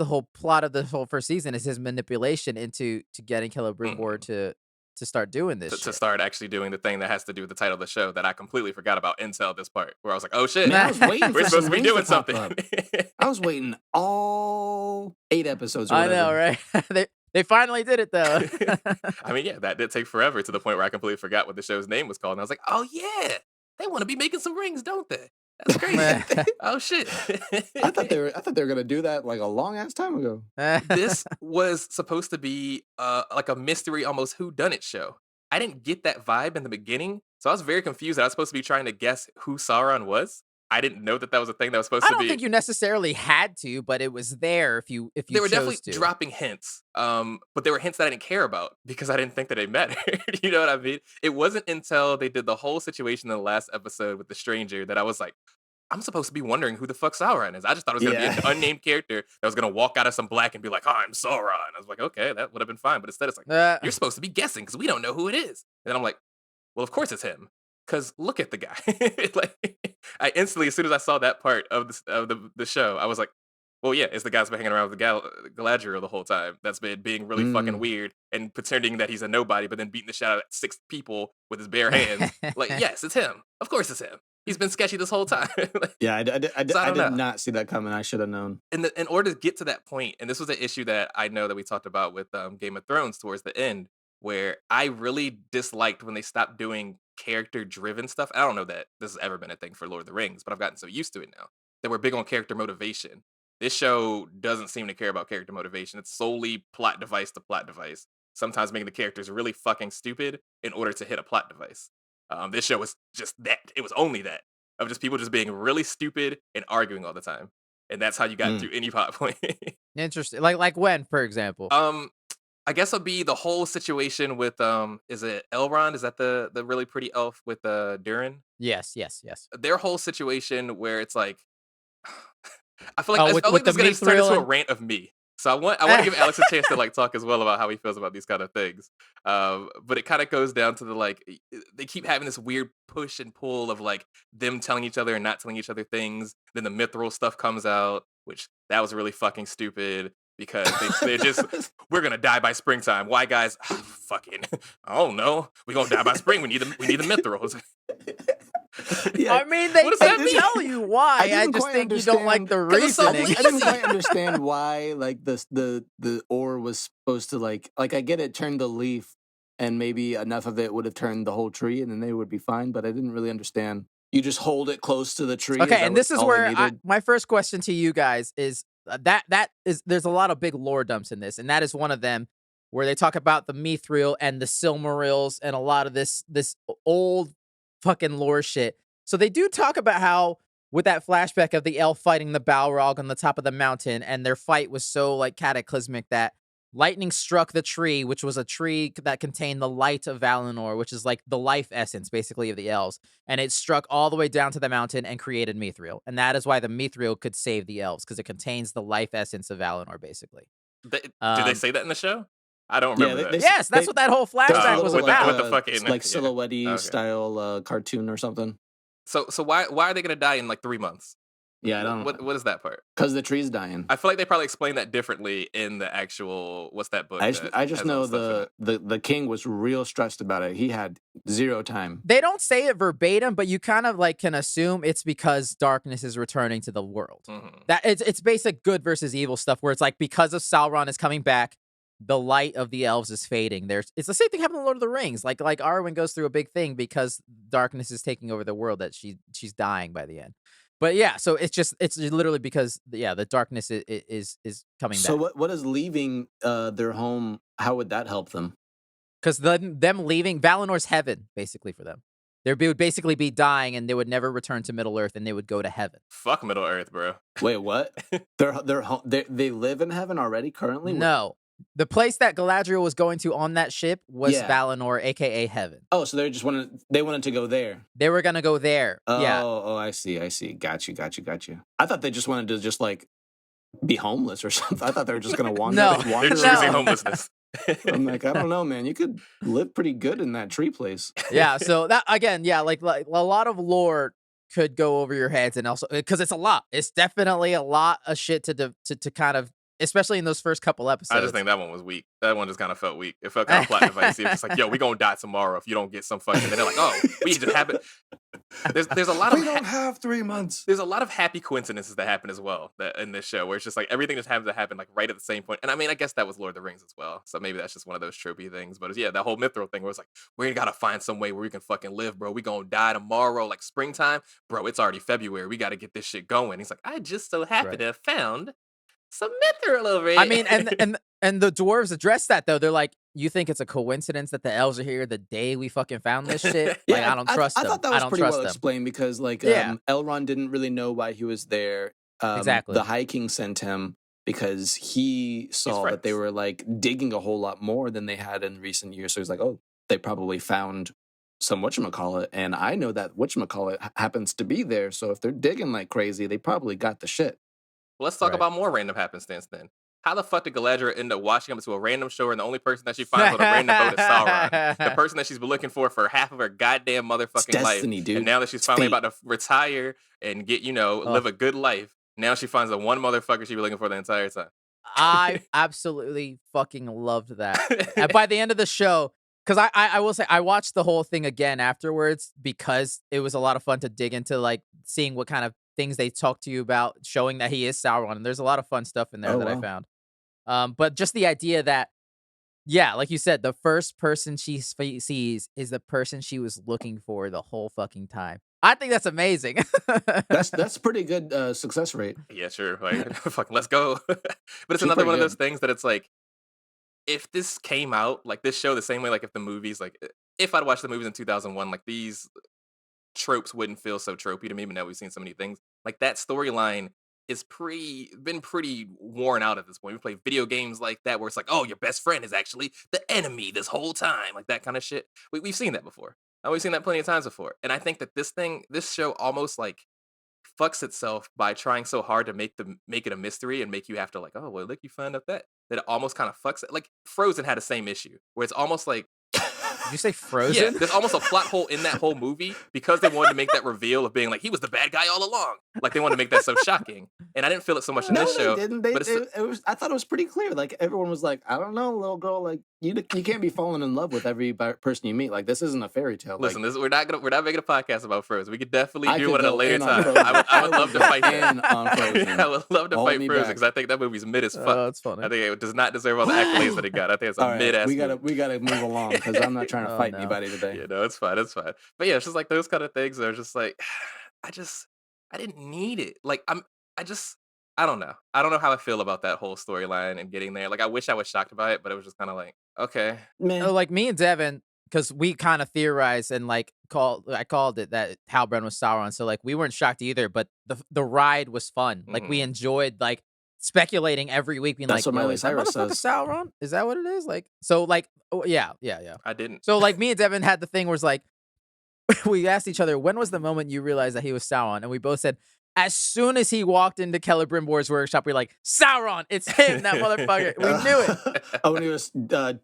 whole plot of the whole first season is his manipulation into to getting Celebrimbor mm, to start doing this to shit. start actually doing the thing that has to do with the title of the show that I completely forgot about until this part where I was like, oh shit, Man, I was waiting we're for supposed some to be rings to doing pop something. up. I was waiting all 8 episodes or I know, whatever. right? They finally did it though. I mean, yeah, that did take forever to the point where I completely forgot what the show's name was called. And I was like, oh, yeah, they want to be making some rings, don't they? That's crazy. Oh, shit. I thought they were gonna do that like a long ass time ago. This was supposed to be like a mystery, almost who done it show. I didn't get that vibe in the beginning, so I was very confused. I was supposed to be trying to guess who Sauron was. I didn't know that that was a thing that was supposed I to don't be. think you necessarily had to, but it was there if you They were chose definitely to. dropping hints, but they were hints that I didn't care about because I didn't think that they mattered. You know what I mean? It wasn't until they did the whole situation in the last episode with the stranger that I was like, I'm supposed to be wondering who the fuck Sauron is. I just thought it was gonna be Yeah. an unnamed character that was gonna walk out of some black and be like, I'm Sauron. I was like, okay, that would have been fine. But instead, it's like, Uh, you're supposed to be guessing because we don't know who it is. And then I'm like, well, of course it's him. Cause look at the guy. Like I instantly, as soon as I saw that part of the show, I was like, well, yeah, it's the guy's been hanging around with the Galadriel the whole time. That's been being really fucking Mm. weird and pretending that he's a nobody, but then beating the shit out of 6 people with his bare hands. Like, yes, it's him. Of course it's him. He's been sketchy this whole time. Like, Yeah, so I I don't did know. not see that coming. I should have known. In order to get to that point, and this was an issue that I know that we talked about with Game of Thrones towards the end, where I really disliked when they stopped doing character driven stuff. I don't know that this has ever been a thing for Lord of the Rings, but I've gotten so used to it now that we're big on character motivation. This show doesn't seem to care about character motivation. It's solely plot device to plot device. Sometimes making the characters really fucking stupid in order to hit a plot device. This show was just that. It was only that of just people just being really stupid and arguing all the time, and that's how you got through any plot point. Interesting. Like when, for example? um, I guess it'll be the whole situation with is it Elrond? Is that the really pretty elf with Durin? Yes, yes, yes. Their whole situation where it's like I feel like Oh, I felt like with the this is gonna turn mithril into a and rant of me. So I want to give Alex a chance to like talk as well about how he feels about these kind of things. But it kind of goes down to the like they keep having this weird push and pull of like them telling each other and not telling each other things. Then the mithril stuff comes out, which that was really fucking stupid because they're just we're gonna die by springtime. Why guys? Fucking I don't know. We're gonna die by spring. We need the mithrils. Yeah, I mean, they What does that mean? tell you why. I didn't just quite think you don't like understand the 'Cause it's so reasoning. I didn't quite understand why like the ore was supposed to like I get it turned the leaf and maybe enough of it would have turned the whole tree and then they would be fine, but I didn't really understand. You just hold it close to the tree. Is Okay, that and this is all I where needed? my first question to you guys is that is there's a lot of big lore dumps in this, and that is one of them where they talk about the mithril and the silmarils and a lot of this old fucking lore shit. So they do talk about how with that flashback of the elf fighting the Balrog on the top of the mountain, and their fight was so like cataclysmic that lightning struck the tree, which was a tree that contained the light of Valinor, which is like the life essence basically of the elves, and it struck all the way down to the mountain and created mithril, and that is why the mithril could save the elves because it contains the life essence of Valinor basically. Did they Um, say that in the show? I don't Yeah, remember that. yes, that's they what that whole there's a flashback little was With the about. with the fucking like yeah. silhouette Okay. style cartoon or something. So why are they gonna die in like 3 months? Yeah, I What is that part? because the tree's dying. I feel like they probably explained that differently in the actual what's that book that I just has all know the stuff in it. the king was real stressed about it. He had zero time. They don't say it verbatim, but you kind of like can assume it's because darkness is returning to the world. Mhm. That it's basic good versus evil stuff where it's like because of Sauron is coming back, the light of the elves is fading. It's the same thing happened in Lord of the Rings. Like Arwen goes through a big thing because darkness is taking over the world that she's dying by the end. But yeah, so it's literally because the darkness is coming So back. what is leaving their home? How would that help them? Because them leaving Valinor's heaven basically for them. They would basically be dying and they would never return to Middle Earth and they would go to heaven. Fuck Middle Earth, bro. Wait, what? They live in heaven already currently? No. The place that Galadriel was going to on that ship was Yeah. Valinor, aka heaven. Oh, so they wanted to go there. They were gonna go there. Yeah. Oh, I see. Got you. I thought they just wanted to just like be homeless or something. I thought they were just gonna wander. No. They're wander choosing around. homelessness. I'm like, I don't know, man. You could live pretty good in that tree place. Yeah, so that again, yeah, like a lot of lore could go over your heads, and also because it's a lot. It's definitely a lot of shit to kind of, especially in those first couple I episodes. just think that one was weak. That one just kind of felt weak. It felt kind of plot device. It was just like, yo, we gonna die tomorrow if you don't get some fucking. And they're like, oh, we just happen. There's a lot of have 3 months. there's a lot of happy coincidences that happen as well that in this show where it's just like everything just happens to happen like right at the same point. And I mean, I guess that was Lord of the Rings as well. So maybe that's just one of those tropey things. But yeah, that whole mithril thing where it's like, we gotta find some way where we can fucking live, bro. We gonna die tomorrow, like springtime. Bro, it's already February. We gotta get this shit going. He's like, I just so happen Right. to have found some mithril over here. I mean, and the dwarves address that though. They're like, you think it's a coincidence that the elves are here the day we fucking found this shit? Like, I don't trust I them. thought that I was don't pretty trust well them. explained because like Yeah. Elrond didn't really know why he was there. Exactly. The High King sent him because he saw that they friends. were like digging a whole lot more than they had in recent years. So he's like, oh, they probably found some whatchamacallit, and I know that whatchamacallit happens to be there. So if they're digging like crazy, they probably got the shit. Let's talk Right. about more random happenstance then. How the fuck did Galadriel end up washing up into a random shore and the only person that she finds on a random boat is Sauron? The person that she's been looking for half of her goddamn motherfucking destiny, life. dude. And now that she's It's finally fate. about to retire and get, live a good life, now she finds the one motherfucker she's been looking for the entire time. I absolutely fucking loved that. And by the end of the show, because I will say I watched the whole thing again afterwards because it was a lot of fun to dig into like seeing what kind of things they talk to you about, showing that he is Sauron. And there's a lot of fun stuff in there Oh, that I wow. found. But just the idea that, yeah, like you said, the first person she sees is the person she was looking for the whole fucking time. I think that's amazing. That's pretty good success rate. Yeah, sure. Like, fucking let's go. But it's She's another pretty one of those good. things that it's like, if this came out, like this show, the same way, like if the movies, like if I'd watched the movies in 2001, like these tropes wouldn't feel so tropey to me. But now we've seen so many things. Like that storyline is been pretty worn out at this point. We play video games like that where it's like, oh, your best friend is actually the enemy this whole time, like that kind of shit. We've seen that before. We've seen that plenty of times before. And I think that this show almost like fucks itself by trying so hard to make it a mystery and make you have to like, oh well, look, you found out that it almost kind of fucks it. Like Frozen had the same issue where it's almost like, Did you say yeah, Frozen? there's almost a plot hole in that whole movie because they wanted to make that reveal of being like he was the bad guy all along. Like they wanted to make that so shocking, and I didn't feel it so much in No, this they show. didn't. But it's It was. I thought it was pretty clear. Like everyone was like, I don't know, little girl. Like you can't be falling in love with every person you meet. Like this isn't a fairy tale. listen, Like, we're not making a podcast about Frozen. We could definitely I do could one at a go later in on time. Frozen. I would love to fight in that. on Frozen. I would love to Hold fight me Frozen back. because I think that movie's mid as fuck. Oh, that's funny. I think it does not deserve all the accolades that it got. I think it's a All right, mid ass. we gotta move along because I'm not trying to Oh, fight no. anybody today. Yeah, no, it's fine, it's fine. But yeah, it's just like those kind of things that are just like, I didn't need it. Like I just, I don't know. I don't know how I feel about that whole storyline and getting there. Like I wish I was shocked by it, but it was just kind of like, okay, Man, Oh, like me and Devin, because we kind of theorized and like I called it that Halbrand was Sauron. So like we weren't shocked either, but the ride was fun. Like we enjoyed like speculating every week, being That's like, what "Yo, Miley is that Cyrus motherfucker says. Sauron? Is that what it is?" Like so, like oh, yeah. I didn't. So like me and Devin had the thing where it's like we asked each other, "When was the moment you realized that he was Sauron?" And we both said, as soon as he walked into Celebrimbor's workshop, we are like, "Sauron, it's him, that motherfucker." We knew it. Oh, when he was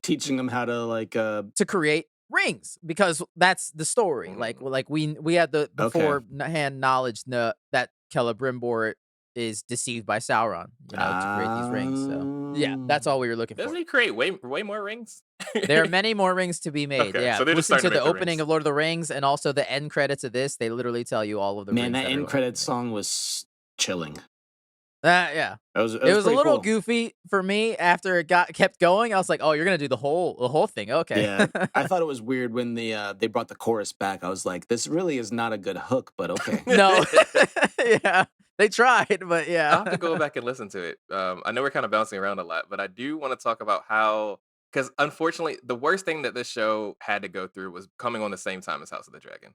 teaching them how to like. To create rings because that's the story. Like we had the beforehand knowledge that Celebrimbor is deceived by Sauron, to create these rings. So yeah, that's all we were looking Doesn't for. he create way more rings? There are many more rings to be made. Okay, Yeah, so they're just listen to starting to the make the opening rings. of Lord of the Rings and also the end credits of this. They literally tell you all of the Man, rings. that end credits song was chilling. Yeah. It was It was a pretty little cool. goofy for me after it kept going. I was like, "Oh, you're gonna do the whole thing? Okay." Yeah, I thought it was weird when they brought the chorus back. I was like, this really is not a good hook, but okay. No. Yeah. They tried, but yeah. I'll have to go back and listen to it. I know we're kind of bouncing around a lot, but I do want to talk about how, because unfortunately, the worst thing that this show had to go through was coming on the same time as House of the Dragon.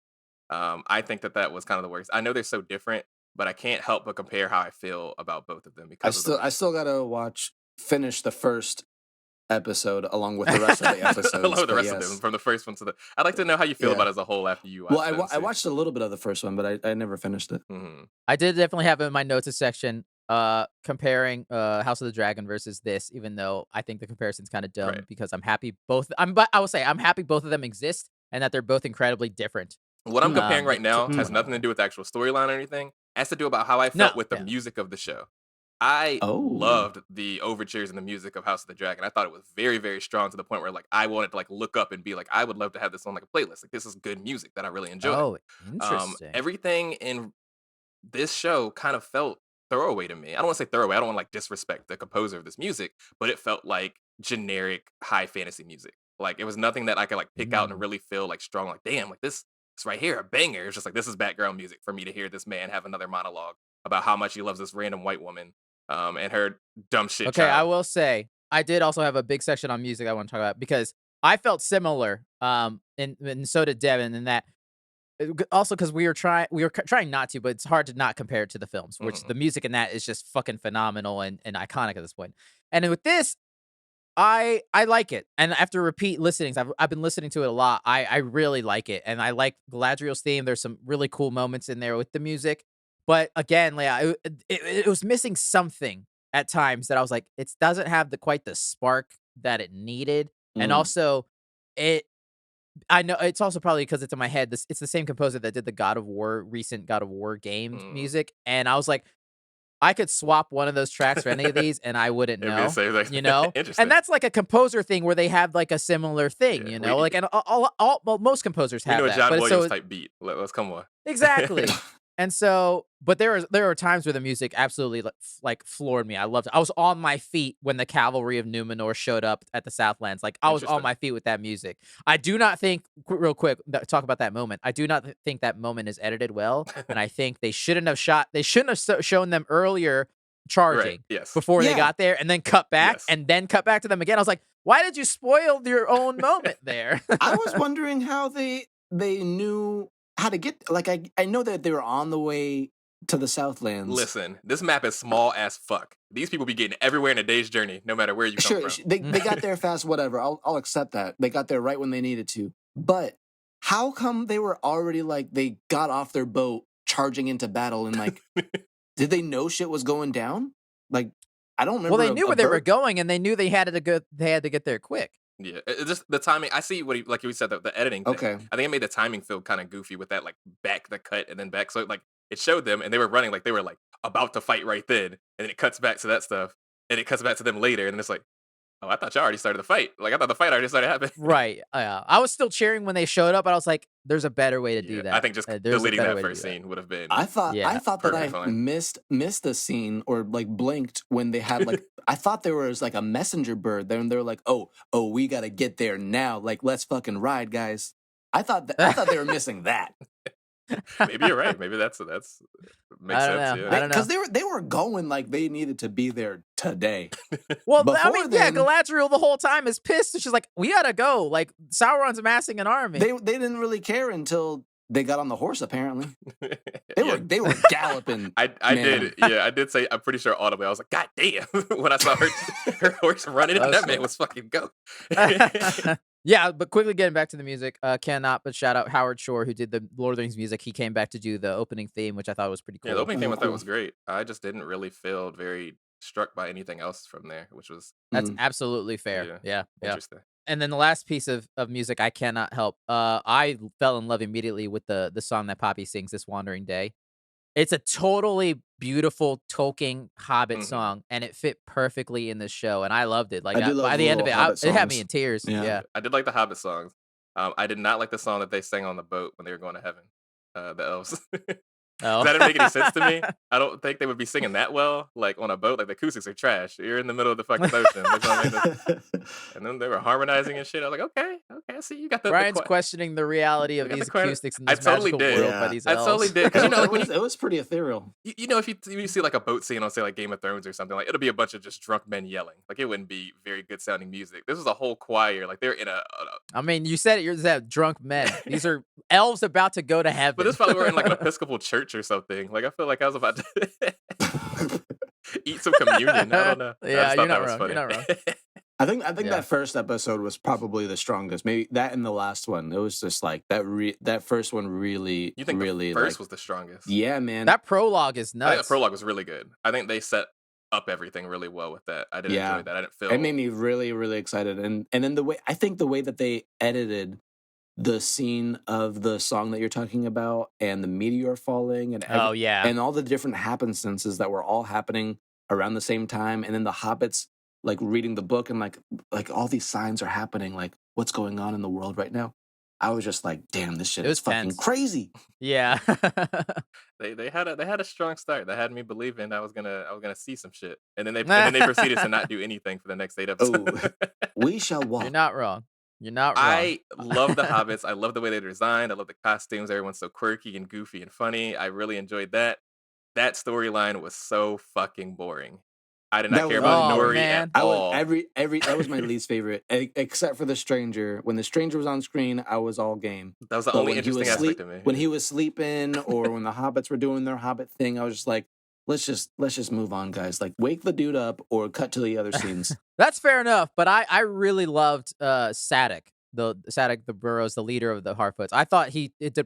I think that was kind of the worst. I know they're so different, but I can't help but compare how I feel about both of them because I still gotta finish the first episode along with the rest of the episodes. along with the but rest of yes. them from the first one to the. I'd like to know how you feel Yeah. about it as a whole after you watch. Well, I watched a little bit of the first one, but I never finished it. I did definitely have it in my notes section comparing House of the Dragon versus this, even though I think the comparison's kind of dumb Right. because I'm happy but I will say I'm happy both of them exist and that they're both incredibly different. What I'm comparing right now has to- nothing to do with the actual storyline or anything. It has to do about how I felt with the music of the show. I loved the overtures and the music of House of the Dragon. I thought it was very, very strong to the point where like I wanted to like look up and be like, I would love to have this on like a playlist. Like this is good music that I really enjoy. Oh, interesting. Everything in this show kind of felt throwaway to me. I don't want to say throwaway. I don't want to like disrespect the composer of this music, but it felt like generic high fantasy music. Like it was nothing that I could like pick out and really feel like strong. Like damn, like this right here, a banger. It's just like this is background music for me to hear this man have another monologue about how much he loves this random white woman and her dumb shit. Okay, I child. will say I did also have a big section on music I want to talk about because I felt similar, and so did Devin, in that also because we were trying not to, but it's hard to not compare it to the films, which the music in that is just fucking phenomenal and iconic at this point. And with this, I like it, and after repeat listenings, I've been listening to it a lot. I really like it, and I like Galadriel's theme. There's some really cool moments in there with the music, but again, like it was missing something at times that I was like, it doesn't have quite the spark that it needed, and also I know it's also probably because it's in my head. It's the same composer that did the recent God of War game music, and I was like, I could swap one of those tracks for any of these, and I wouldn't It'd be the know. same thing. You know, Interesting. and that's like a composer thing where they have like a similar thing. Yeah, You know, like and well, most composers We have know a that. John But Williams so type beat. Let's come on. exactly, and so But there are times where the music absolutely like floored me. I loved it. I was on my feet when the cavalry of Numenor showed up at the Southlands. Like I was on Interesting. my feet with that music. I do not think real quick talk about that moment. I do not think that moment is edited well, and I think they shouldn't have shown them earlier Right. charging Yes. before they Yeah. got there, and then cut back Yes. and then cut back to them again. I was like, why did you spoil your own moment there? I was wondering how they knew how to get. Like I know that they were on the way to the Southlands. Listen, this map is small as fuck. These people be getting everywhere in a day's journey, no matter where you come Sure, from. they got there fast. Whatever, I'll accept that. They got there right when they needed to. But how come they were already like they got off their boat charging into battle and like did they know shit was going down? Like I don't remember. Well, they knew where they were going, and they knew they had to go. They had to get there quick. Yeah, it's just the timing. I see what like you said, the editing thing. Okay. I think it made the timing feel kind of goofy with that, like back the cut and then back. So like it showed them, and they were running like they were like about to fight right then, and then it cuts back to that stuff, and it cuts back to them later, and then it's like, oh, I thought y'all already started the fight. Like I thought the fight already started happening. Right. I was still cheering when they showed up, but I was like, "There's a better way to do that." I think just There's a deleting better that way to first do that. scene would have been. I thought that I perfect fine. missed the scene or like blinked when they had like I thought there was like a messenger bird there and they're like, oh, we gotta get there now. Like let's fucking ride, guys. I thought they were missing that. Maybe you're right. Maybe that's makes I don't sense. know. Yeah. I don't know. Because they were going like they needed to be there today. Well, I Before mean, then- Galadriel the whole time is pissed. She's like, "We gotta go." Like Sauron's amassing an army. They didn't really care until they got on the horse. Apparently, they were galloping. I did. Yeah, I did say. I'm pretty sure audibly. I was like, God damn! When I saw her horse running, and that man was fucking go. Yeah, but quickly getting back to the music, cannot but shout out Howard Shore, who did the Lord of the Rings music. He came back to do the opening theme, which I thought was pretty cool. Yeah, the opening theme I thought cool. was great. I just didn't really feel very struck by anything else from there, which was That's absolutely fair. Yeah. interesting. And then the last piece of music I cannot help. I fell in love immediately with the song that Poppy sings, "This Wandering Day." It's a totally beautiful Tolkien Hobbit song, and it fit perfectly in this show, and I loved it. Like I do love by the end of little it, it had Hobbit me songs. in tears. Yeah. I did like the Hobbit songs. I did not like the song that they sang on the boat when they were going to heaven. The elves. Oh. That didn't make any sense to me. I don't think they would be singing that well, like on a boat. Like the acoustics are trash. You're in the middle of the fucking ocean. And then they were harmonizing and shit. I was like, okay, I see you got the. Brian's the questioning the reality of got these the credit. acoustics in I this totally magical did. world Yeah. by these I elves. totally did. Because it was pretty ethereal. you know, if you see like a boat scene on say like Game of Thrones or something, like it'll be a bunch of just drunk men yelling. Like it wouldn't be very good sounding music. This was a whole choir. Like they're in a I mean, you said it. You're that drunk men. These are elves about to go to heaven. but this probably were in like an Episcopal church or something. Like I feel like I was about to eat some communion. I don't know. I Yeah, just thought you're that not was wrong. funny. You're not wrong. I think Yeah. that first episode was probably the strongest. Maybe that and the last one. It was just like that first one really, You think really the first like, was the strongest? yeah, man. That prologue is I think the nuts. prologue was really good. I think they set up everything really well with that. I did enjoy that. I didn't feel It made me really, really excited. And then the way that they edited the scene of the song that you're talking about and the meteor falling and Oh yeah. and all the different happenstances that were all happening around the same time, and then the hobbits like reading the book and like all these signs are happening, like what's going on in the world right now. I was just like, damn, this shit It was is fucking tense. crazy. Yeah. they had a strong start. They had me believing I was gonna see some shit, and then they proceeded to not do anything for the next 8 episodes. We shall walk. You're not wrong. You're not wrong. I love the hobbits. I love the way they're designed. I love the costumes. Everyone's so quirky and goofy and funny. I really enjoyed that. That storyline was so fucking boring. I did not That care was- about Oh, Nori man. at all. every that was my least favorite, except for the stranger. When the stranger was on screen, I was all game. That was the But only when he was interesting aspect of me. when he was sleeping, or when the hobbits were doing their hobbit thing, I was just like, let's just move on, guys. Like, wake the dude up or cut to the other scenes. That's fair enough, but I really loved Sadek, the Burrows, the leader of the Harfoots. I thought he did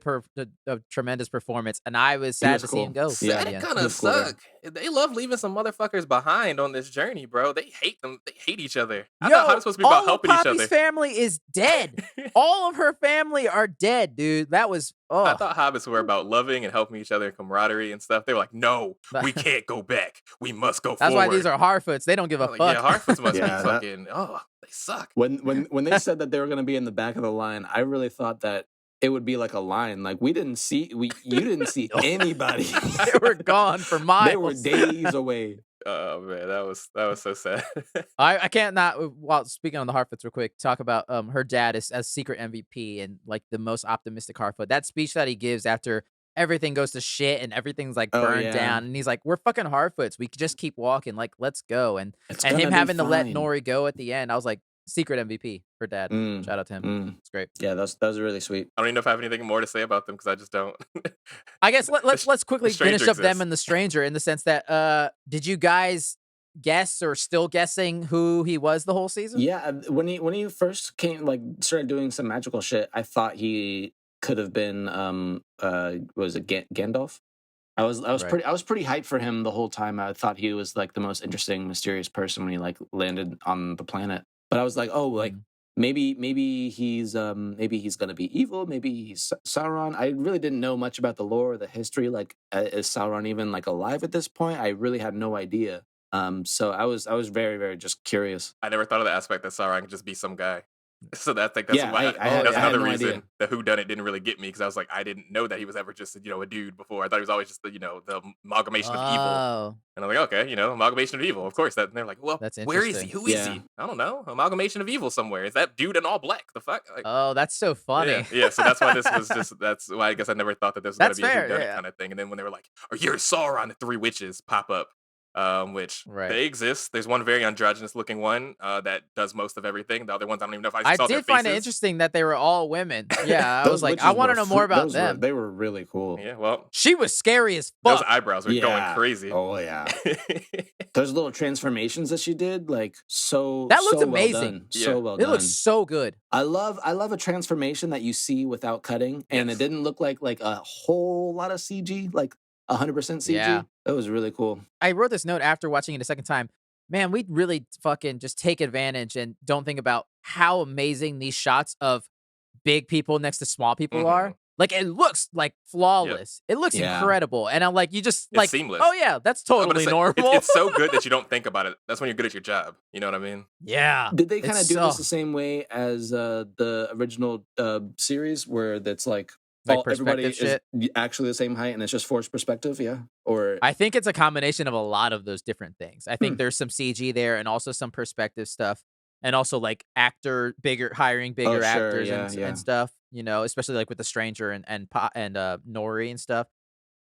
a tremendous performance, and I was sad was to see cool. him go. Yeah. at the That end. kind Good of for them. suck. They love leaving some motherfuckers behind on this journey, bro. They hate them. They hate each other. I Yo, thought Hobbit's supposed to be about all helping of each Poppy's other. family is dead. All of her family are dead, dude. That was I thought Hobbits were about loving and helping each other and camaraderie and stuff. They were like, no, we can't go back. We must go That's forward. why these are Harfoots. They don't give a Like, fuck. yeah, Harfoots must Yeah, be that- fucking, they suck. When they said that they were going to be in the back of the line, I really thought that it would be like a line. Like you didn't see anybody. They were gone for miles. They were days away. Oh man, that was so sad. I can't not, while speaking on the Harfoots real quick, talk about her dad as secret MVP and like the most optimistic Harfoot. That speech that he gives after everything goes to shit and everything's like burned down, and he's like, "We're fucking Harfoots. We just keep walking. Like, let's go." And him having to let Nori go at the end, I was like, secret MVP for dad. Shout out to him. It's great. Yeah, that was really sweet. I don't even know if I have anything more to say about them because I just don't. I guess let's quickly finish up exists. them and the stranger in the sense that did you guys guess or still guessing who he was the whole season? Yeah, when he first came, like started doing some magical shit, I thought he could have been was it Gandalf? I was pretty hyped for him the whole time. I thought he was like the most interesting, mysterious person when he like landed on the planet. But I was like, oh, like maybe he's gonna be evil. Maybe he's Sauron. I really didn't know much about the lore or the history. Like, is Sauron even like alive at this point? I really had no idea. So I was very, very just curious. I never thought of the aspect that Sauron could just be some guy. So that's why that's another no reason idea. the whodunit didn't really get me, because I was like, I didn't know that he was ever just a dude before. I thought he was always just the amalgamation of evil. And I'm like, okay, amalgamation of evil, of course. And they're like, well, That's where is he? Who is he? I don't know. Amalgamation of evil somewhere. Is that dude in all black? The fuck? Like, oh, that's so funny. Yeah. So that's why that's why I guess I never thought that this was gonna be fair, a whodunit kind of thing. And then when they were like, "Oh, you're Sauron," the three witches pop up. Which they exist. There's one very androgynous looking one that does most of everything. The other ones, I don't even know if I saw their did find it faces. interesting that they were all women. Yeah, I was like, witches I want to were know more about them. They were really cool. Yeah, well, She was scary as those fuck. eyebrows were going crazy. Oh yeah. Those little transformations that she did, like That looked amazing. Well done. Yeah. So well done. It looks so good. I love a transformation that you see without cutting, and it didn't look like a whole lot of CG, like 100% CG. Yeah. That was really cool. I wrote this note after watching it a second time. Man, we really fucking just take advantage and don't think about how amazing these shots of big people next to small people are. Like, it looks like flawless. It looks incredible. And I'm like, you just It's like, seamless. oh yeah, that's totally normal. It's so good that you don't think about it. That's when you're good at your job. You know what I mean? Yeah. Did they kind of do this the same way as the original series, where that's like everybody shit? is actually the same height and it's just forced perspective? Yeah. Or I think it's a combination of a lot of those different things. I think there's some CG there and also some perspective stuff. And also like hiring bigger actors and stuff, especially like with the Stranger and Nori and stuff.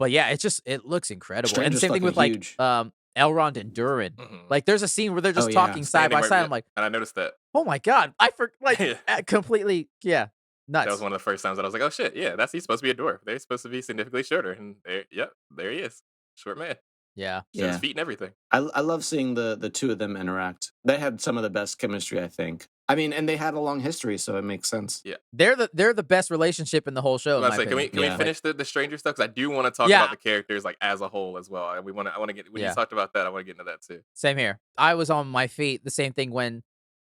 But yeah, it looks incredible. Stranger's and same thing with huge. like Elrond and Durin. Like there's a scene where they're just talking side by side. I'm like, and I noticed that. Oh my god, completely nuts. That was one of the first times that I was like, oh shit, yeah, he's supposed to be a dwarf. They're supposed to be significantly shorter, and there he is, short man. Yeah. His feet and everything. I love seeing the two of them interact. They had some of the best chemistry, I think. I mean, and they had a long history, so it makes sense. Yeah, they're the best relationship in the whole show. Can we finish the Stranger stuff? Because I do want to talk about the characters like as a whole as well. I want to get when you talked about that. I want to get into that too. Same here. I was on my feet. The same thing when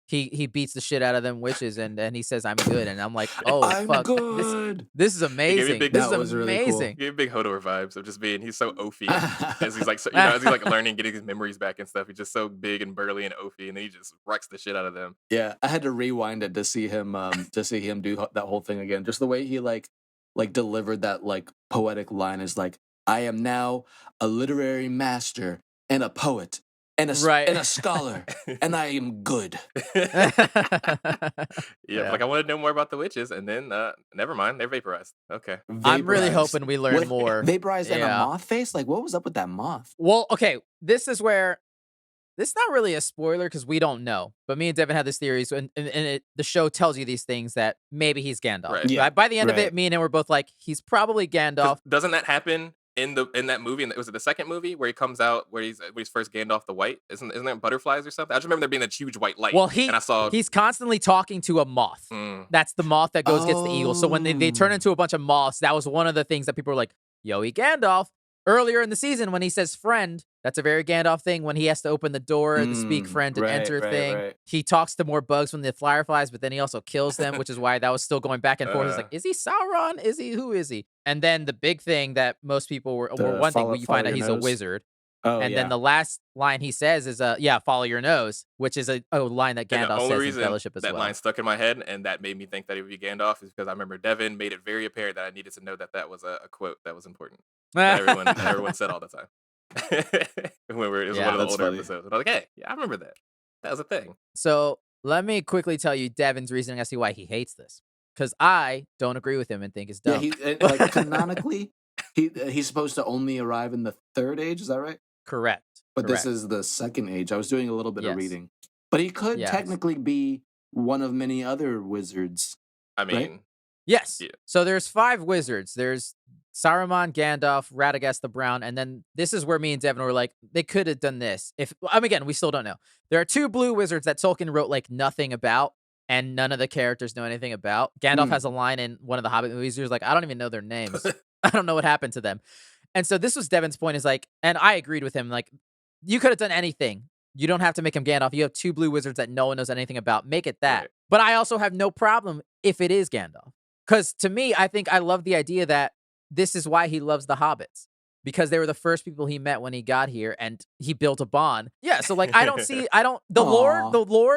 he beats the shit out of them witches and he says I'm good, and I'm like, oh I'm fuck, good. This is amazing. This is amazing. Really cool. Give me big Hodor vibes of just he's so oafy as he's like as he's like learning, getting his memories back and stuff. He's just so big and burly and oafy, and then he just wrecks the shit out of them. Yeah, I had to rewind it to see him do that whole thing again. Just the way he like delivered that like poetic line is like, I am now a literary master and a poet. And a scholar, and I am good. Like I want to know more about the witches, and then never mind, they're vaporized. Okay, I'm really hoping we learn more. Vaporized and a moth face. Like, what was up with that moth? Well, okay, this is not really a spoiler because we don't know. But me and Devin had this theory, and the show tells you these things that maybe he's Gandalf. Right. Yeah. By the end of it, me and him were both like, he's probably Gandalf. Doesn't that happen? In that movie, was it the second movie where he comes out where he's first Gandalf the White? Isn't there butterflies or something? I just remember there being a huge white light. Well, he's constantly talking to a moth. That's the moth that gets the eagle. So when they turn into a bunch of moths, that was one of the things that people were like, yo, he Gandalf. Earlier in the season, when he says friend, that's a very Gandalf thing. When he has to open the door, the speak friend and enter thing. Right. He talks to more bugs when the fireflies, but then he also kills them, which is why that was still going back and forth. It's like, is he Sauron? Who is he? And then the big thing that most people were one thing when you find out he's a wizard. Oh And then yeah. the last line he says is, yeah, follow your nose, which is a line that And the Gandalf only says in reason Fellowship as that line well. stuck in my head and that made me think that it would be Gandalf is because I remember Devin made it very apparent that I needed to know that that was a quote that was important that everyone said all the time. It was one Yeah. of the That's older funny. episodes. And I was like, hey, yeah, I remember that. That was a thing. So let me quickly tell you Devin's reasoning as to why he hates this. Because I don't agree with him and think it's Yeah, dumb. like canonically, he's supposed to only arrive in the third age. Is that right? Correct. But this Correct. is the second age. I was doing a little bit of Yes. reading, but he could Yes. technically be one of many other wizards, I right? mean, Yes. yeah. So there's 5 wizards. There's Saruman, Gandalf, Radagast the Brown, and then this is where me and Devin were like, they could have done this. Again, we still don't know. There are 2 blue wizards that Tolkien wrote like nothing about, and none of the characters know anything about. Gandalf Hmm. has a line in one of the Hobbit movies. He was like, I don't even know their names. I don't know what happened to them. And so this was Devin's point is like, and I agreed with him. Like, you could have done anything. You don't have to make him Gandalf. You have 2 blue wizards that no one knows anything about. Make it that. Right. But I also have no problem if it is Gandalf. Because to me, I think I love the idea that this is why he loves the hobbits. Because they were the first people he met when he got here and he built a bond. Yeah, so like Aw.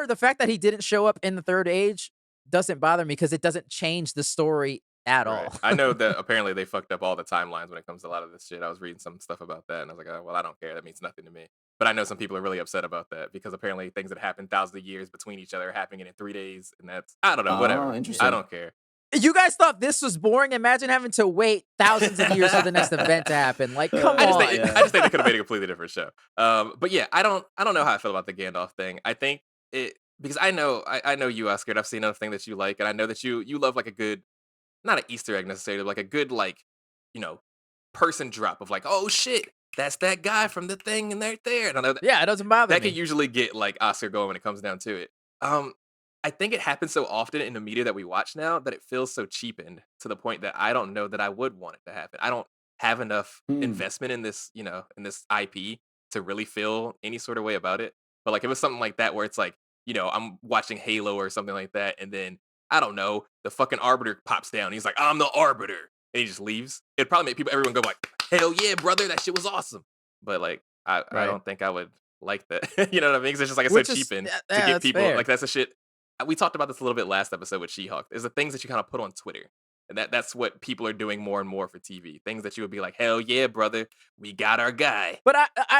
the fact that he didn't show up in the third age doesn't bother me because it doesn't change the story at Right. all. I know that apparently they fucked up all the timelines when it comes to a lot of this shit. I was reading some stuff about that and I was like, oh, well, I don't care. That means nothing to me. But I know some people are really upset about that because apparently things that happened thousands of years between each other are happening in 3 days. And that's, I don't know, Oh, whatever. I interesting. don't care. You guys thought this was boring? Imagine having to wait thousands of years for the next event to happen. Like, come I just on. think I just think they could have made a completely different show. But yeah, I don't know how I feel about the Gandalf thing. I think it because I know you, Oscar. I've seen another thing that you like, and I know that you love like a good not an Easter egg necessarily, but like a good like you know person drop of like oh shit that's that guy from the thing and they're there. And I know Yeah, it doesn't bother that could me. usually get like Oscar going when it comes down to it. Um, I think it happens so often in the media that we watch now that it feels so cheapened to the point that I don't know that I would want it to happen. I don't have enough Hmm. investment in this, in this IP to really feel any sort of way about it. But like it was something like that where it's like, I'm watching Halo or something like that, and then I don't know, the fucking Arbiter pops down. He's like, I'm the Arbiter, and he just leaves. It'd probably make everyone go like, hell yeah, brother, that shit was awesome. But like, I Right. don't think I would like that. You know what I mean? 'Cause it's just like I said, Which is, cheapen yeah, to get that's people fair. like that's the shit. We talked about this a little bit last episode with She-Hulk. Is the things that you kind of put on Twitter. And that's what people are doing more and more for TV. Things that you would be like, hell yeah, brother, we got our guy. But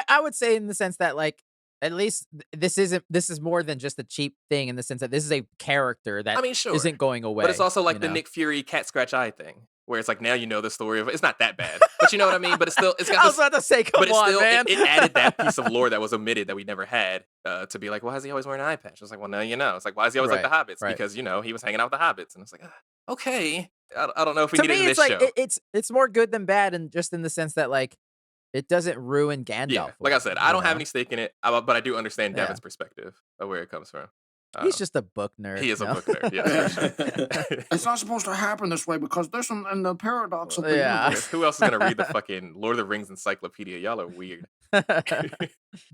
I would say in the sense that like at least this is more than just a cheap thing in the sense that this is a character I that mean, sure. isn't going away. But it's also like you the know? Nick Fury cat scratch eye thing. Where it's like now you know the story of it's not that bad. But you know what I mean? But it's got I was this about to say, come but it's on, still man. it added that piece of lore that was omitted that we never had to be like, why is he always wearing an eye patch? I was like, well, now you know. It's like, why is he always like the Right, hobbits? right. Because he was hanging out with the hobbits, and it's like, okay, I don't know if we To need it in me, it's this like show. it's more good than bad, and just in the sense that like it doesn't ruin Yeah, Gandalf like for I me. said, I don't have any stake in it, but I do understand Yeah, Devin's perspective of where it comes from. he's Um, just a book nerd. he is a No? book nerd, yes, for sure. It's not supposed to happen this way because there's in the paradox of the Yeah. universe. Who else is gonna read the fucking Lord of the Rings encyclopedia? Y'all are weird.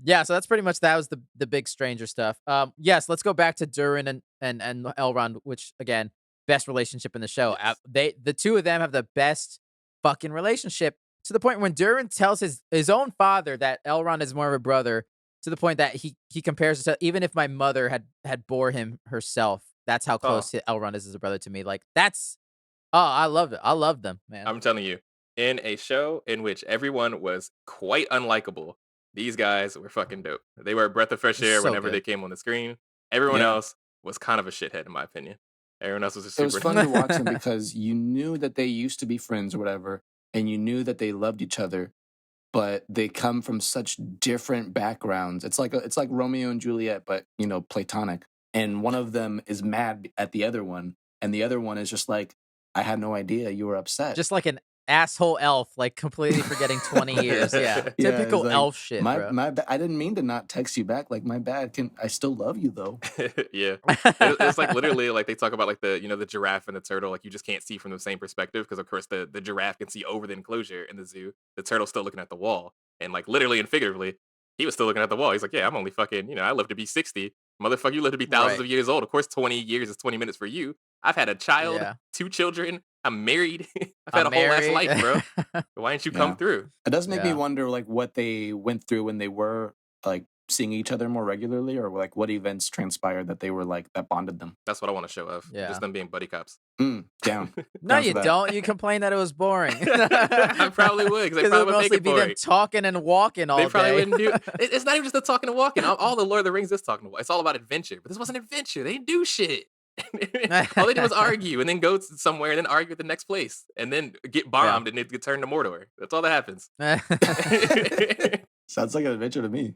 Yeah, so that's pretty much that was the big stranger stuff. Yes, let's go back to Durin and Elrond, which again, best relationship in the show. Yes. The two of them have the best fucking relationship to the point when Durin tells his own father that Elrond is more of a brother, to the point that he compares it to even if my mother had bore him herself, that's how Oh, close Elrond is as a brother to me. Like that's I loved it. I loved them, man. I'm telling you, in a show in which everyone was quite unlikable, these guys were fucking dope. They were a breath of fresh It's air so whenever they good. came on the screen. Everyone Yeah. else was kind of a shithead, in my opinion. Everyone else was just It was super. fun to watch them because you knew that they used to be friends or whatever, and you knew that they loved each other, but they come from such different backgrounds. It's like Romeo and Juliet, but platonic. And one of them is mad at the other one, and the other one is just like, I had no idea you were upset. Just like an asshole elf, like completely forgetting 20 years. Yeah. Yeah, it's Typical like, elf shit, my bro. my I didn't mean to not text you back. Like my bad. I still love you though. Yeah, it's like literally like they talk about like the giraffe and the turtle. Like you just can't see from the same perspective because of course the giraffe can see over the enclosure in the zoo. The turtle's still looking at the wall, and like literally and figuratively, he was still looking at the wall. He's like, yeah, I'm only fucking I live to be 60. Motherfucker, you live to be thousands Right. of years old. Of course, 20 years is 20 minutes for you. I've had a child, Yeah. 2 children. I'm married. I've had I'm a whole ass married. life, bro. Why didn't you come Yeah. through? It does make me Yeah. wonder, like, what they went through when they were like seeing each other more regularly, or like what events transpired that they were like that bonded them. That's what I want to show off. Yeah. Just them being buddy cops. Down. No, Down for you that. don't. You complain that it was boring. I probably would, because they Because it probably would would make mostly it be them boring. talking and walking all They probably day. wouldn't do. It's not even just the talking and walking. All the Lord of the Rings is talking. It's all about adventure. But this wasn't adventure. They didn't do shit. All they did was argue and then go somewhere and then argue at the next place and then get bombed and it get turned to Mordor. That's all that happens. Sounds like an adventure to me.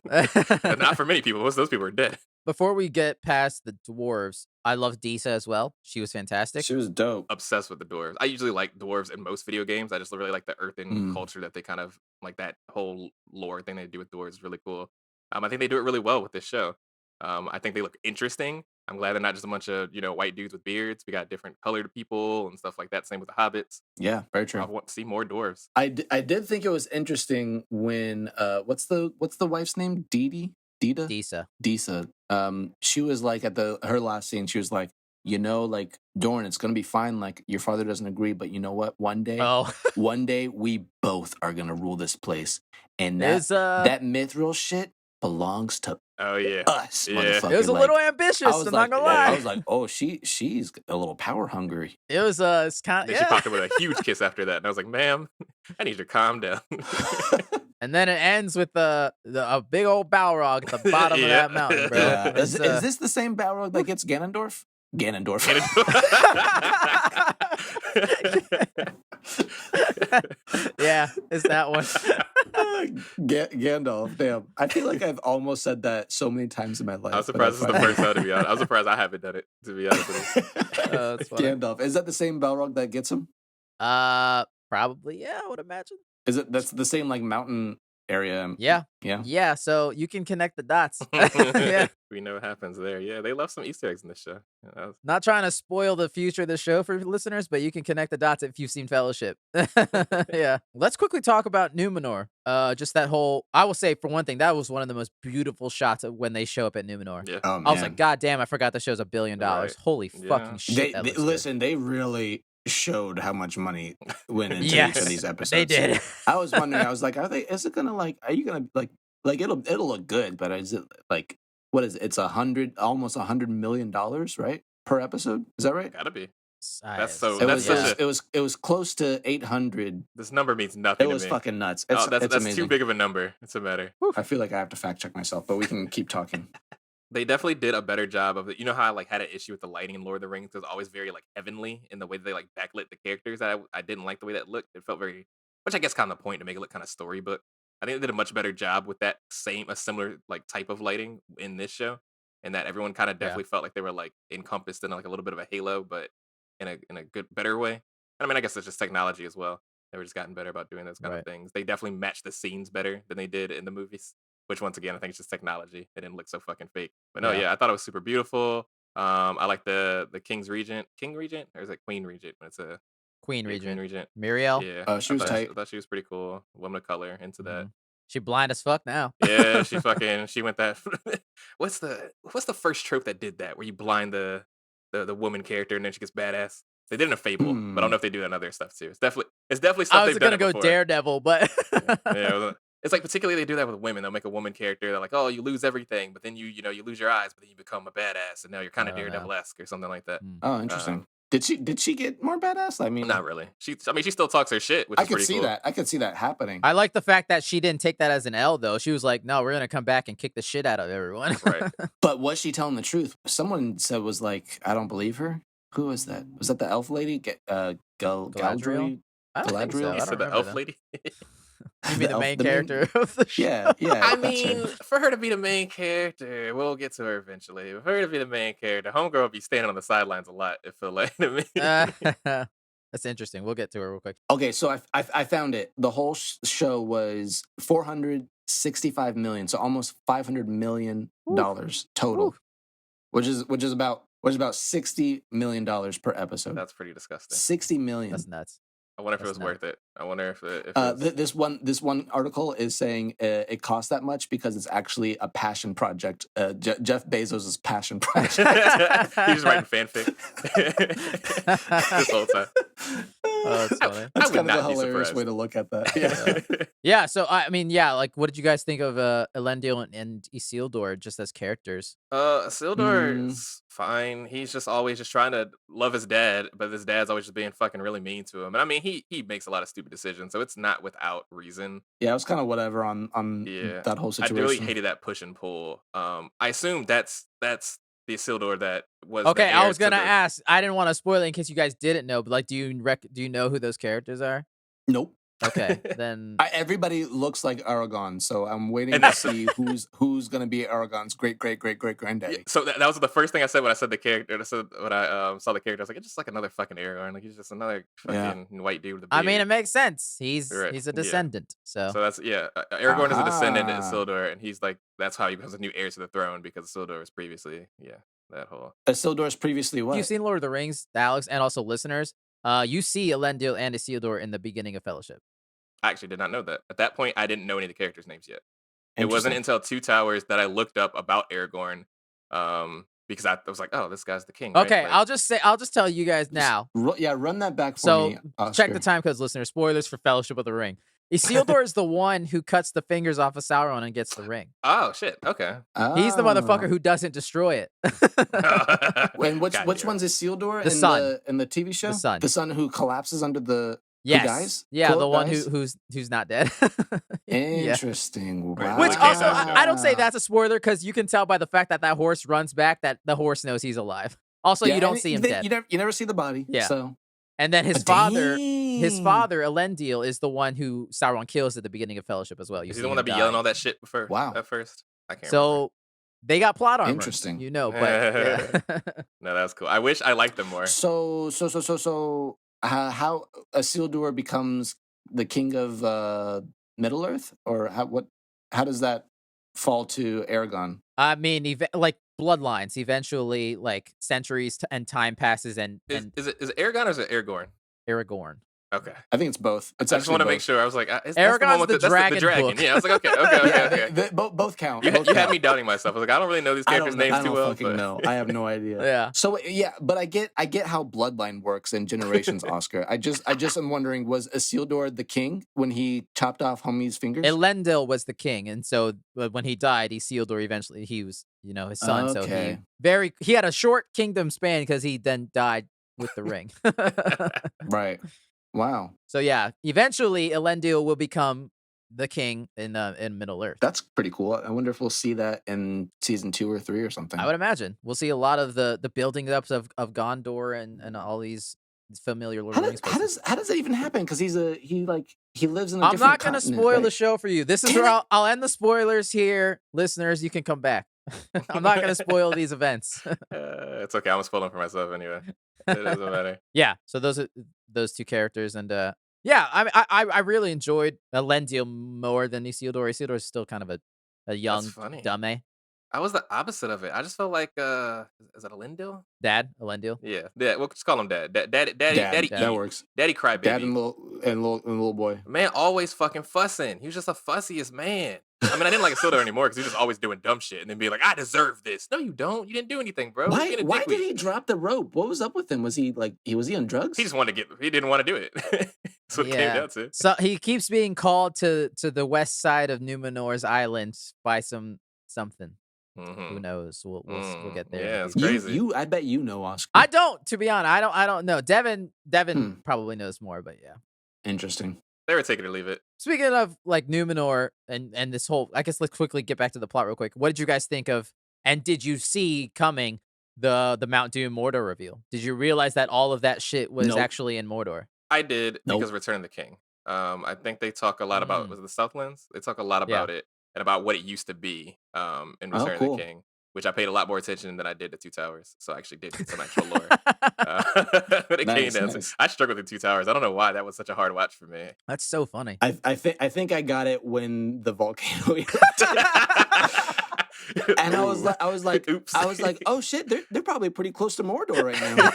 But not for many people. Most of those people are dead. Before we get past the dwarves, I love Disa as well. She was fantastic. She was dope. Obsessed with the dwarves. I usually like dwarves in most video games. I just really like the earthen culture that they kind of like. That whole lore thing they do with dwarves is really cool. I think they do it really well with this show. I think they look interesting. I'm glad they're not just a bunch of white dudes with beards. We got different colored people and stuff like that. Same with the hobbits. Yeah, very true. I want to see more dwarves. I did think it was interesting when what's the wife's name? Dita? Disa. She was like at her last scene, she was like, like, Dorn, it's gonna be fine. Like, your father doesn't agree, but you know what? One day we both are gonna rule this place. And that mithril shit belongs to us, motherfucker. It was a little ambitious, I'm not gonna lie. I was like, oh, she's a little power hungry. It was it's kind of She popped up with a huge kiss after that, and I was like, ma'am, I need you to calm down. And then it ends with a big old Balrog at the bottom of that mountain, bro. Yeah. Is this the same Balrog that gets Ganondorf? Ganondorf. Yeah, it's that one. Gandalf, damn. I feel like I've almost said that so many times in my life. I was surprised this is the first time, to be honest. I was surprised I haven't done it, to be honest with you. That's funny. Gandalf. Is that the same Balrog that gets him? Probably, yeah, I would imagine. That's the same like mountain area? Yeah, so you can connect the dots. Yeah. We know what happens there. Yeah, they love some Easter eggs in this show. Not trying to spoil the future of the show for listeners, but you can connect the dots if you've seen Fellowship. Yeah. Let's quickly talk about Numenor. Just that whole, I will say, for one thing, that was one of the most beautiful shots of when they show up at Numenor. Yeah. Oh, I was like, God damn, I forgot the show's $1 billion. Right. Holy fucking shit. They really showed how much money went into each of these episodes. They did. I was wondering, I was like, are you gonna like it'll look good, but is it like, what is it? It's almost $100 million, right? Per episode. Is that right? Gotta be. It was close to 800. This number means nothing. It was to me. fucking nuts. That's amazing. too big of a number. It's a matter. I feel like I have to fact check myself, but we can keep talking. They definitely did a better job of it. You know how I like had an issue with the lighting in Lord of the Rings? It was always very like heavenly in the way that they like backlit the characters. I didn't like the way that looked. It felt very, which I guess kind of the point to make it look kind of storybook. I think they did a much better job with a similar like type of lighting in this show, and that everyone kind of definitely felt like they were like encompassed in like a little bit of a halo, but in a good, better way. I mean, I guess it's just technology as well. They were just gotten better about doing those kind of things. They definitely matched the scenes better than they did in the movies. Which once again, I think it's just technology. It didn't look so fucking fake. But no, I thought it was super beautiful. I like the King Regent, or is it Queen Regent? When it's a Queen Regent. Muriel. Yeah, she was tight. I thought she was pretty cool. Woman of color, into that. She blind as fuck now. Yeah, she went that. What's the first trope that did that? Where you blind the woman character and then she gets badass. They did it in a Fable, but I don't know if they do that in other stuff too. It's definitely stuff they've done. I was gonna go Daredevil, but yeah. It's like particularly they do that with women. They'll make a woman character. They're like, oh, you lose everything, but then you lose your eyes, but then you become a badass, and now you're kind of Daredevil-esque or something like that. Oh, interesting. Did she get more badass? I mean, not really. She still talks her shit, which is pretty cool. I could see that happening. I like the fact that she didn't take that as an L, though. She was like, no, we're gonna come back and kick the shit out of everyone. Right. But was she telling the truth? Someone said was like, I don't believe her. Who was that? Was that the elf lady? Galadriel? Galadriel? I don't think so. You said the elf lady? You mean the main character of the show? Yeah. I mean, for her to be the main character, we'll get to her eventually. For her to be the main character, Homegirl will be standing on the sidelines a lot, it feel like to me. That's interesting. We'll get to her real quick. Okay, so I found it. The whole show was $465 million, so almost $500 million total, which is about $60 million per episode. That's pretty disgusting. $60 million. That's nuts. I wonder if it That's was nuts. worth it. I wonder if it was... This one article is saying it costs that much because it's actually a passion project. Jeff Bezos' passion project. He's just writing fanfic this whole time. Oh, that's funny. That's I kind would of a not be hilarious surprised. way to look at that. Yeah. Yeah, so I mean, yeah, like what did you guys think of Elendil and Isildur just as characters? Isildur is fine. He's just always just trying to love his dad, but his dad's always just being fucking really mean to him. And I mean, he makes a lot of stupid decisions, so it's not without reason. Yeah, it was kind of whatever on Yeah, that whole I really situation. hated that push and pull. I assume that's the Isildur that was Okay, the I heir was to gonna the... ask. I didn't want to spoil it in case you guys didn't know, but like, do you know who those characters are? Nope. Okay, then Everybody looks like Aragon, so I'm waiting And to that's see who's gonna be Aragon's great granddaddy. So that was the first thing I said when I said the character. I said when I saw the character, I was like, it's just like another fucking Aragorn. Like he's just another fucking white dude with a beard. I mean, it makes sense. He's Right, he's a yeah. descendant, so So that's Aragorn is a descendant of Aha. Isildur, and he's like that's how he becomes a new heir to the throne because Isildur was previously that whole... Isildur's previously if what? you've seen Lord of the Rings, Alex, and also listeners, you see Elendil and Isildur in the beginning of Fellowship. I actually did not know that. At that point, I didn't know any of the characters' names yet. It wasn't Interesting. until Two Towers that I looked up about Aragorn, because I was like, oh, this guy's the king. Right? Okay, Like, I'll just tell you guys now. Run that back for So me, check the Oscar. time codes, listeners. Spoilers for Fellowship of the Ring. Isildur is the one who cuts the fingers off of Sauron and gets the ring. oh shit, okay. He's the motherfucker who doesn't destroy it. And which Got you. one's Isildur The son. in the TV show? The son. Who collapses under the Yes. who dies? Yeah, Quote, the one dies? who's not dead. Yeah. Interesting. Wow. Which Really also, came down to I don't say that's a spoiler because you can tell by the fact that that horse runs back that the horse knows he's alive. Also, you don't see him dead. You never see the body. Yeah. So. And then his Dang. father, Elendil, is the one who Sauron kills at the beginning of Fellowship as well. You Is see he the one him that be die. yelling all that shit before? Wow. At first, I can't. So they got plot armor. Interesting. You know, but yeah. No, that's cool. I wish I liked them more. So how Isildur becomes the king of Middle Earth, or how does that fall to Aragon? I mean, like bloodlines. Eventually, like centuries and time passes, and Is it Aragorn or is it Aragorn? Aragorn. Okay. I think it's both. It's I just want to make both. sure. I was like, Aragorn's the dragon book. Yeah, I was like, okay. Both count. You Both had count. me doubting myself. I was like, I don't really know these characters' names too well. Fucking know. I have no idea. Yeah. So yeah, but I get how bloodline works in generations, Oscar. I just am wondering, was Isildur the king when he chopped off Homie's fingers? Elendil was the king, and so when he died, Isildur eventually he was, his son. Okay. So he had a short kingdom span because he then died with the ring. Right. Wow. So yeah, eventually Elendil will become the king in Middle Earth. That's pretty cool. I wonder if we'll see that in season 2 or 3 or something. I would imagine we'll see a lot of the building ups of Gondor and all these familiar Lord of the Rings places. How does that even happen? Because he lives in a I'm different not going to continent, spoil right? the show for you. This is Damn where it. I'll end the spoilers here. Listeners, you can come back. I'm not going to spoil these events. It's okay. I'm spoiling for myself anyway. It doesn't matter. Yeah, so those are those two characters, and yeah, I really enjoyed Elendil more than Isildur. Isildur is still kind of a young funny. dummy. I was the opposite of it. I just felt like, is that Elendil? Dad, Elendil. Yeah, we'll just call him Dad. Daddy, That works. Daddy crybaby. Dad and little boy. Man, always fucking fussing. He was just the fussiest man. I mean, I didn't like Isildur anymore because he was just always doing dumb shit and then being like, I deserve this. No, you don't. You didn't do anything, bro. Why You're being a did dickweed. he drop the rope? What was up with him? Was he on drugs? He just wanted to he didn't want to do it. That's what it came down to. So he keeps being called to the west side of Numenor's island by something. Mm-hmm. Who knows? We'll get there. Yeah, it's crazy. I bet you know, Oscar. I don't, to be honest. I don't know. Devin probably knows more, but yeah. Interesting. They were take it or leave it. Speaking of like Numenor and this whole, I guess let's quickly get back to the plot real quick. What did you guys think of, and did you see coming the Mount Doom Mordor reveal? Did you realize that all of that shit was Nope. actually in Mordor? I did Nope. because Return of the King. I think they talk a lot about, was it the Southlands? They talk a lot about it and about what it used to be in Return of the King, which I paid a lot more attention than I did to Two Towers. So I actually did some actual lore. But it came down to, I struggled with Two Towers. I don't know why that was such a hard watch for me. That's so funny. I think I got it when the volcano. And I was Ooh. like, Oops. oh shit, they're probably pretty close to Mordor right now.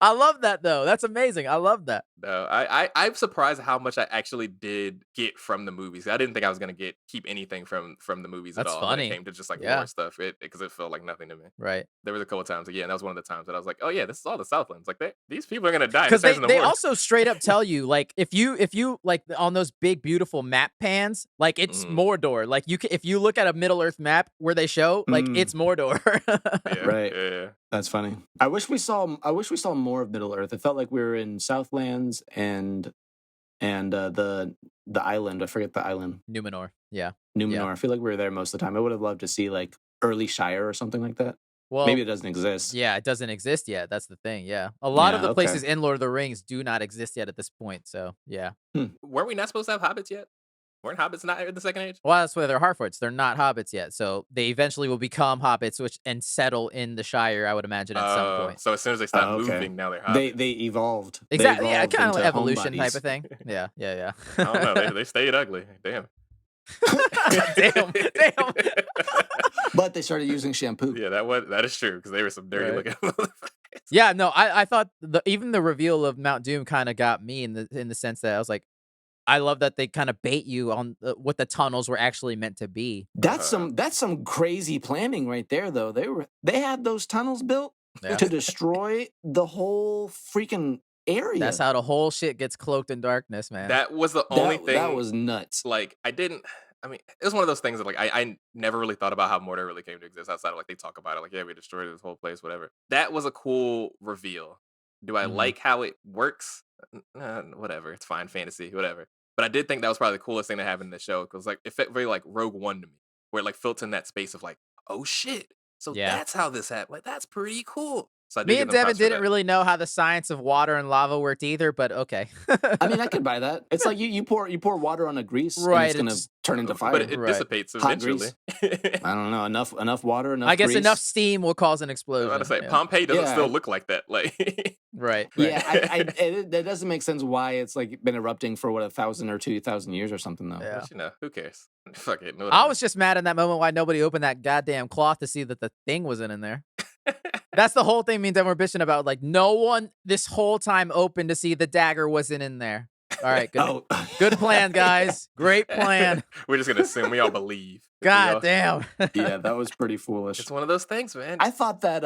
I love that though. That's amazing. I love that. No, I'm surprised how much I actually did get from the movies. I didn't think I was gonna keep anything from the movies at That's all when it funny. came to just like lore Yeah. stuff. Because it felt like nothing to me. Right. There was a couple times again. That was one of the times that I was like, oh yeah, this is all the Southlands. Like these people are gonna die. Because This isn't the they war. also straight up tell you, like, if you like on those big beautiful map pans, like it's Mhm. Mordor. Like if you look at a Middle Earth map where they show, like it's Mordor. Yeah, Right. yeah. That's funny. I wish we saw more of Middle Earth. It felt like we were in Southlands and the island. I forget the island. Numenor. Yeah. Numenor. Yeah. I feel like we were there most of the time. I would have loved to see like early Shire or something like that. Well, Maybe it doesn't exist. yeah, it doesn't exist yet. That's the thing. Yeah. A lot of Yeah, the okay. places in Lord of the Rings do not exist yet at this point. So, yeah. Weren't we not supposed to have hobbits yet? Weren't hobbits not in the Second Age? Well, that's why they're Harfoots. They're not hobbits yet. So, they eventually will become hobbits and settle in the Shire, I would imagine, at some point. So as soon as they stop okay. moving, now they're hobbits. They evolved. Exactly. They Yeah, evolved kind of like into evolution homebodies. type of thing. Yeah. Yeah. I don't know. They stayed ugly. Damn. Damn. But they started using shampoo. Yeah, that is true because they were some dirty looking motherfuckers. Yeah, no, I thought even the reveal of Mount Doom kind of got me in the sense that I was like, I love that they kind of bait you on what the tunnels were actually meant to be. That's some crazy planning right there, though. They had those tunnels built to destroy the whole freaking area. That's how the whole shit gets cloaked in darkness, man. That was the only thing. That was nuts. Like I mean, it was one of those things that like I never really thought about how Mordor really came to exist outside of like they talk about it, like, yeah, we destroyed this whole place, whatever. That was a cool reveal. Do I like how it works? Whatever, it's fine, fantasy, whatever. But I did think that was probably the coolest thing that happened in the show because like it felt very like Rogue One to me, where it like felt in that space of like, oh shit, so that's how this happened. Like that's pretty cool. So me and Devin didn't really know how the science of water and lava worked either, but okay. I mean, I could buy that. It's like you pour water on a grease, right? And it's gonna turn into fire. But it dissipates eventually. I don't know, enough water, enough. I guess grease. enough steam will cause an explosion. I was about to say Pompeii doesn't still look like that, like. Right. Yeah, it doesn't make sense why it's like been erupting for 1,000 or 2,000 years or something though. Yeah. But, you know, who cares? Fuck it. I was just mad in that moment why nobody opened that goddamn cloth to see that the thing wasn't in there. That's the whole thing. Me and Devin were bitching about like no one this whole time opened to see the dagger wasn't in there. All right, good, good plan, guys. Great plan. We're just gonna assume we all believe. God damn. Yeah, that was pretty foolish. It's one of those things, man. I thought that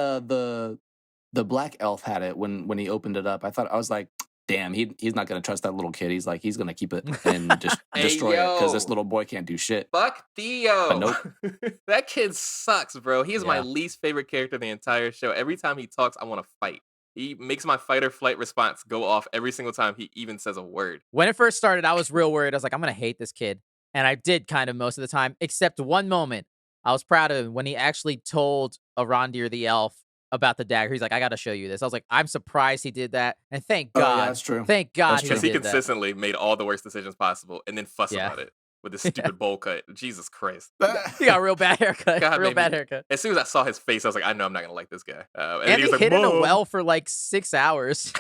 the black elf had it when he opened it up. I was like, damn, he's not gonna trust that little kid. He's gonna keep it and just destroy it because this little boy can't do shit. Fuck Theo. But nope. That kid sucks, bro. He is my least favorite character in the entire show. Every time he talks, I want to fight. He makes my fight or flight response go off every single time he even says a word. When it first started, I was real worried. I was like, I'm gonna hate this kid, and I did kind of most of the time, except one moment. I was proud of him when he actually told Arondir the elf about the dagger. He's like, I gotta show you this. I was like, I'm surprised he did that, and thank God. Yeah, that's true. Thank God Because he consistently made all the worst decisions possible, and then fuss about it with this stupid bowl cut. Jesus Christ. He got a real bad haircut. Bad haircut. As soon as I saw his face, I was like, I know I'm not gonna like this guy. And he was hid in a well for like 6 hours.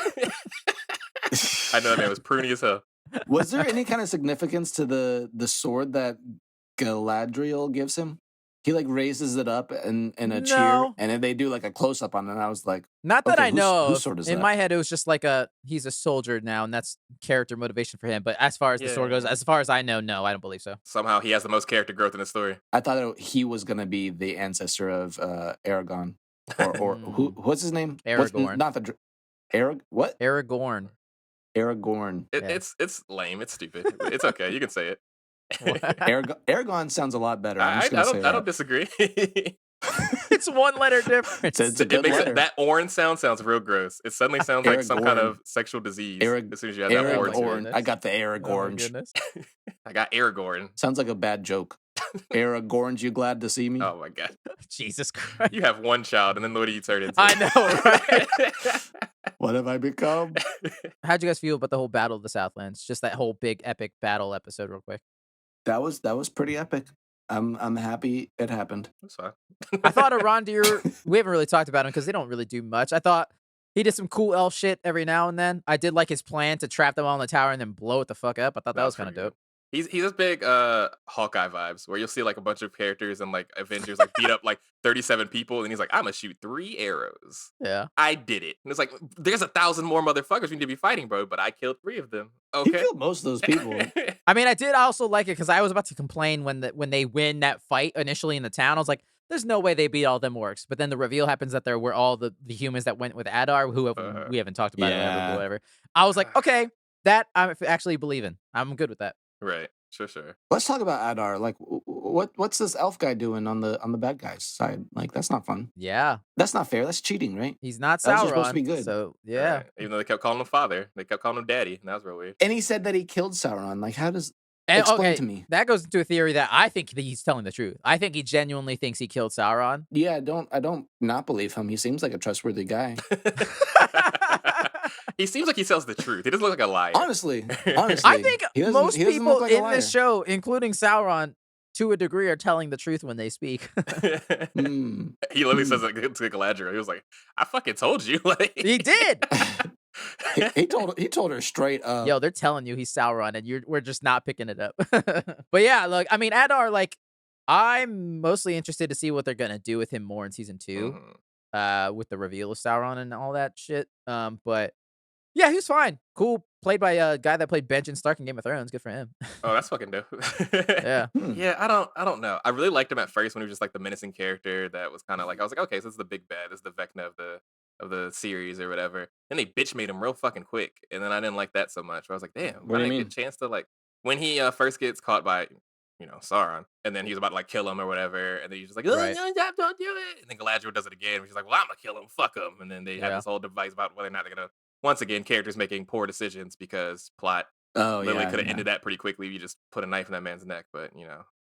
I know that man was pruny as hell. Was there any kind of significance to the sword that Galadriel gives him? He like raises it up in a cheer, and then they do like a close up on it. And I was like, not that I know. Whose sword is in that? my head, it was just like he's a soldier now, and that's character motivation for him. But as far as the sword goes, as far as I know, no, I don't believe so. Somehow he has the most character growth in the story. I thought he was gonna be the ancestor of Aragon, or what's his name? Aragorn. Not the what? Aragorn. Aragorn. It's lame. It's stupid. It's okay. You can say it. Aragon sounds a lot better. I don't disagree. It's one letter difference. It makes that orange sounds real gross. It suddenly sounds like some kind of sexual disease as soon as you have that orange. I got the Aragorn. Oh, I got Aragorn. Sounds like a bad joke. Aragorn, you glad to see me? Oh my God. Jesus Christ. You have one child, and then what do you turn into? I know, right? What have I become? How'd you guys feel about the whole Battle of the Southlands? Just that whole big epic battle episode real quick. That was pretty epic. I'm happy it happened. That's fine. I thought Arondir, we haven't really talked about him because they don't really do much. I thought he did some cool elf shit every now and then. I did like his plan to trap them all in the tower and then blow it the fuck up. I thought that was kind of dope. He's this big Hawkeye vibes where you'll see like a bunch of characters and like Avengers like beat up like 37 people and he's like, I'm gonna shoot 3 arrows. Yeah. I did it. And it's like there's 1,000 more motherfuckers we need to be fighting, bro, but I killed 3 of them. He Okay. killed most of those people. I mean, I did also like it because I was about to complain when they win that fight initially in the town. I was like, there's no way they beat all them orcs. But then the reveal happens that there were all the humans that went with Adar, who we haven't talked about it, Yeah. whatever. I was like, okay, that I'm actually believing. I'm good with that. Right. Sure. Let's talk about Adar. Like, what's this elf guy doing on the bad guy's side? Like, that's not fun. Yeah, That's not fair. That's cheating, right? he's not Elves Sauron. are supposed to be good. So yeah. Right. Even though they kept calling him father, they kept calling him daddy, and that was real weird. And he said that he killed Sauron. Like, how does And, explain to me? That goes into a theory that I think that he's telling the truth. I think he genuinely thinks he killed Sauron. Yeah, I don't not believe him. He seems like a trustworthy guy. He seems like he tells the truth. He doesn't look like a liar. Honestly, I think he doesn't- most he doesn't people look like a in liar. this show, including Sauron, to a degree, are telling the truth when they speak. Mm. He literally says it to Galadriel. He was like, "I fucking told you." Like, He did. he told her straight up. Yo, they're telling you he's Sauron, and we're just not picking it up. But yeah, look, I mean, Adar, like, I'm mostly interested to see what they're gonna do with him more in season 2, with the reveal of Sauron and all that shit. But yeah, he was fine. Cool. Played by a guy that played Benjen Stark in Game of Thrones. Good for him. Oh, that's fucking dope. Yeah. Yeah, I don't know. I really liked him at first when he was just like the menacing character that was kind of like I was like, okay, so this is the big bad, this is the Vecna of the series or whatever. Then they bitch made him real fucking quick, and then I didn't like that so much. I was like, damn, What do you I didn't mean? get a chance to like when he first gets caught by Sauron, and then he's about to like kill him or whatever, and then he's just like, oh, Right. no, don't do it. And then Galadriel does it again. And she's like, well, I'm gonna kill him, fuck him. And then they have Yeah. this whole device about whether or not they're gonna. Once again, characters making poor decisions because plot Oh literally yeah, could have yeah. ended that pretty quickly if you just put a knife in that man's neck, but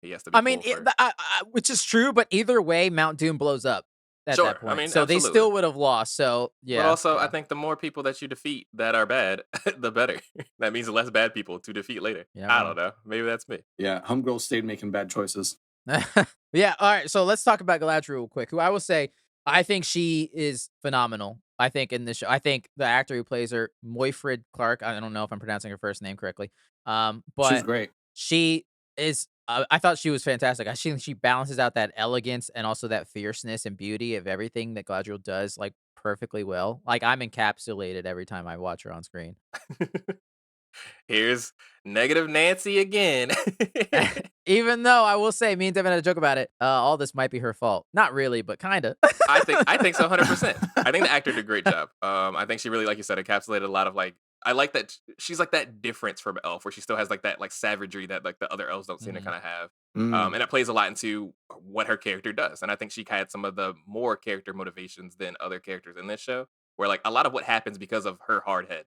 he has to be I mean, cool first. which is true, but either way, Mount Doom blows up at Sure, that I point. mean, so they absolutely. still would have lost. So yeah. But also, yeah. I think the more people that you defeat that are bad, the better. That means less bad people to defeat later. Yeah, I well. don't know. Maybe that's me. Yeah, Homegirl stayed making bad choices. Yeah. All right. So let's talk about Galadriel real quick, who I will say I think she is phenomenal. I think in this show, I think the actor who plays her, Moyfrid Clark. I don't know if I'm pronouncing her first name correctly. She's But great. she is. I thought she was fantastic. I think she balances out that elegance and also that fierceness and beauty of everything that Galadriel does, like perfectly well. Like I'm encapsulated every time I watch her on screen. Here's negative Nancy again. Even though I will say, me and Devin had a joke about it. All this might be her fault. Not really, but kind of. I think so, 100%. I think the actor did a great job. I think she really, like you said, encapsulated a lot of like. I like that she's like that difference from Elf, where she still has like that like savagery that like the other elves don't seem to kind of have. Mm. And it plays a lot into what her character does. And I think she had some of the more character motivations than other characters in this show, where like a lot of what happens because of her hard head,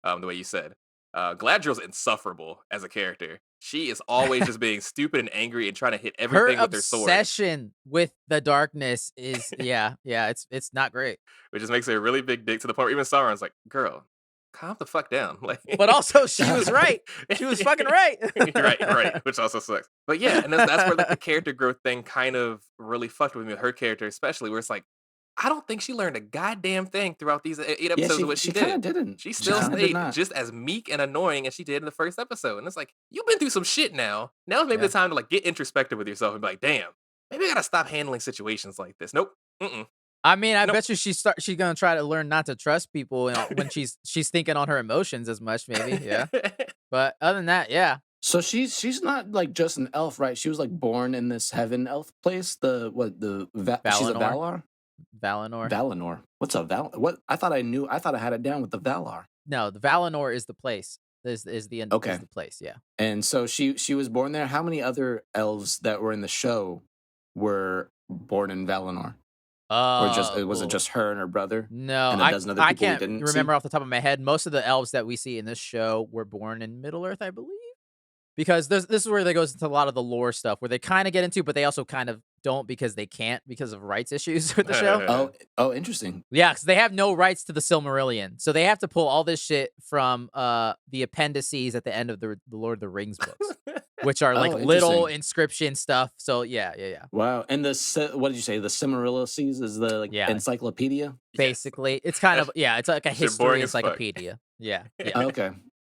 the way you said. Galadriel's insufferable as a character. She is always just being stupid and angry and trying to hit everything Her with her sword, obsession with the darkness is yeah, it's not great. which just makes her a really big dick to the point where even Sauron's like, girl, calm the fuck down. Like, But also, she was right. She was fucking right. right, which also sucks. But yeah, and that's where like the character growth thing kind of really fucked with me with her character, especially where it's like, I don't think she learned a goddamn thing throughout these 8 episodes of what she kind did. of didn't. She still kinda did stayed not. just as meek and annoying as she did in the first episode. And it's like, you've been through some shit now. Now's maybe Yeah. the time to like get introspective with yourself and be like, damn, maybe I gotta stop handling situations like this. Nope. Mm-mm. I mean, I Nope. bet you she's gonna try to learn not to trust people when she's thinking on her emotions as much, maybe. Yeah. But other than that, yeah. So she's not like just an elf, right? She was like born in this heaven elf place. She's a Valinor. Valar. Valinor. Valinor. What's a Val? What I thought I had it down with the Valar. No, the Valinor is the place. Is the end? Okay. Is the place? Yeah. And so she was born there. How many other elves that were in the show were born in Valinor? Or was it just her and her brother? No, and a dozen other I people we can't didn't remember see? off the top of my head. Most of the elves that we see in this show were born in Middle Earth, I believe. Because this is where they goes into a lot of the lore stuff, where they kind of get into, but they also kind of don't because they can't because of rights issues with the show. Oh, interesting. Yeah, because they have no rights to the Silmarillion, so they have to pull all this shit from the appendices at the end of the Lord of the Rings books, which are like little interesting. inscription stuff. So yeah. Wow. And what did you say? The Cimmerillices is the encyclopedia? Basically, it's kind of it's like a Shit boring history as fuck. encyclopedia. Yeah. Oh, okay.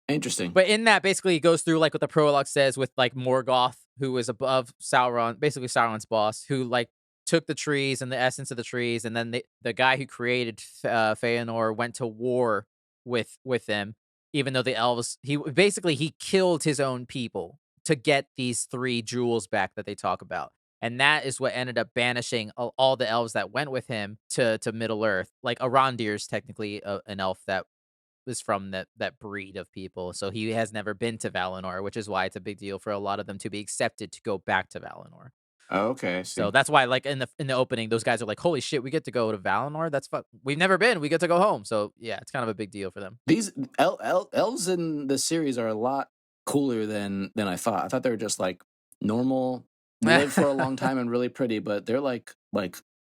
Interesting. But in that, basically, it goes through like what the prologue says with like Morgoth, who was above Sauron, basically Sauron's boss, who like took the trees and the essence of the trees, and then the guy who created Feanor went to war with them, even though the elves he killed his own people to get these 3 jewels back that they talk about. And that is what ended up banishing all the elves that went with him to Middle Earth. Like Arondir's technically an elf that was from that breed of people, so he has never been to Valinor, which is why it's a big deal for a lot of them to be accepted to go back to Valinor. Oh, okay, I So see. that's why, like in the opening, those guys are like, "Holy shit, we get to go to Valinor? That's we've never been. We get to go home." So yeah, it's kind of a big deal for them. These elves in the series are a lot cooler than I thought. I thought they were just like normal, live for a long time and really pretty, but they're like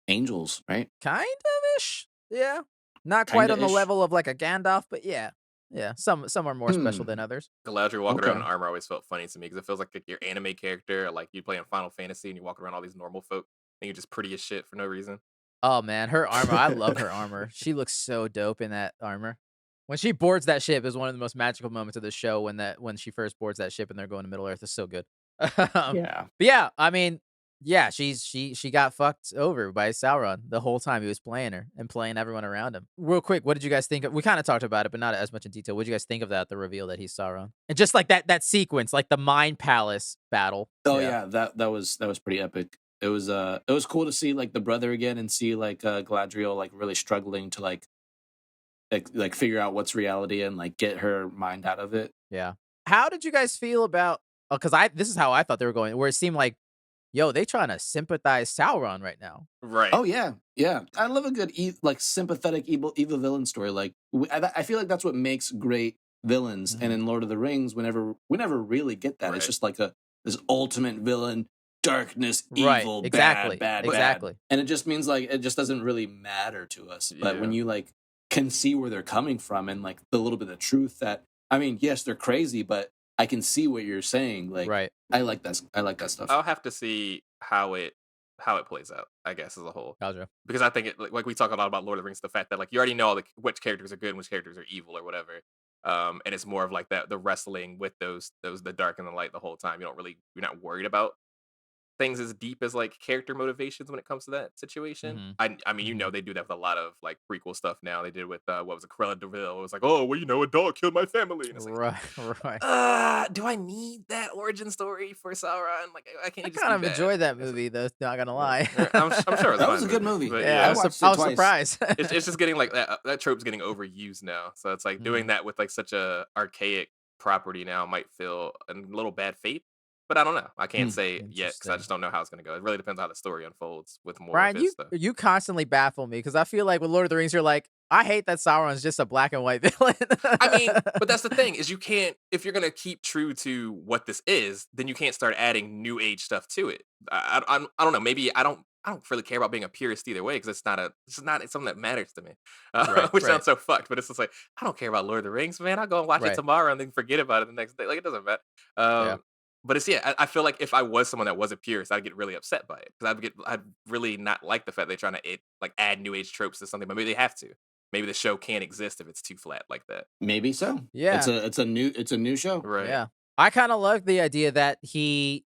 angels, right? Kind of ish, yeah. Not quite Kinda on the ish. level of like a Gandalf, but yeah, yeah. Some are more special than others. Galadriel walking around in Okay. armor always felt funny to me because it feels like your anime character, like you play in Final Fantasy and you walk around all these normal folk and you're just pretty as shit for no reason. Oh man, her armor. I love her armor. She looks so dope in that armor. When she boards that ship is one of the most magical moments of the show when she first boards that ship and they're going to Middle Earth. It's so good. But Yeah. yeah, I mean, yeah, she got fucked over by Sauron the whole time he was playing her and playing everyone around him. Real quick, what did you guys think of? We kind of talked about it, but not as much in detail. What did you guys think of the reveal that he's Sauron? And just like that sequence, like the Mind Palace battle. Oh yeah, that was pretty epic. It was cool to see like the brother again and see like Galadriel like really struggling to like figure out what's reality and like get her mind out of it. Yeah. How did you guys feel about? Because this is how I thought they were going, where it seemed like, yo, they trying to sympathize Sauron right now. Right. Oh yeah, yeah. I love a good like sympathetic evil villain story. Like I feel like that's what makes great villains. And in Lord of the Rings, we never really get that. It's Right. just like this ultimate villain, darkness, Right, evil, exactly, bad, exactly. and it just means like it just doesn't really matter to us. But when Yeah. you like can see where they're coming from and like the little bit of truth that I mean, yes, they're crazy, but I can see what you're saying. Like Right. I like that. I like that stuff. I'll have to see how it plays out, I guess, as a whole. Gotcha. Because I think it like we talk a lot about Lord of the Rings, the fact that like you already know all which characters are good and which characters are evil or whatever. And it's more of like the wrestling with those the dark and the light the whole time. You're not worried about things as deep as like character motivations when it comes to that situation. Mhm. I mean, they do that with a lot of like prequel stuff now. They did with what was it, Cruella de Vil. It was like, oh, well, a dog killed my family, and it's like, Right, right. do I need that origin story for Sauron? Like, I can't I just kind be of bad. enjoyed that It's- movie, though. Not gonna lie. I'm sure it's That fine was a good movie. but Yeah, I I was, watched I it was twice. surprised. it's just getting like that trope's getting overused now. So it's like doing that with like such a archaic property now might feel a little bad faith. But I don't know. I can't say yet because I Interesting. just don't know how it's gonna go. It really depends on how the story unfolds with more of Brian, his you stuff. you constantly baffle me because I feel like with Lord of the Rings, you're like, I hate that Sauron's just a black and white villain. I mean, but that's the thing is you can't if you're gonna keep true to what this is, then you can't start adding new age stuff to it. I don't know. Maybe I don't really care about being a purist either way because it's something that matters to me, Right, which right, sounds so fucked. But it's just like I don't care about Lord of the Rings, man. I'll go and watch it right. tomorrow and then forget about it the next day. Like it doesn't matter. Yeah. But it's I feel like if I was someone that was a purist, I'd get really upset by it because I'd really not like the fact they're trying to like add new age tropes to something. But maybe they have to. Maybe the show can't exist if it's too flat like that. Maybe so. Yeah. It's a new show. Right. Yeah. I kind of like the idea that his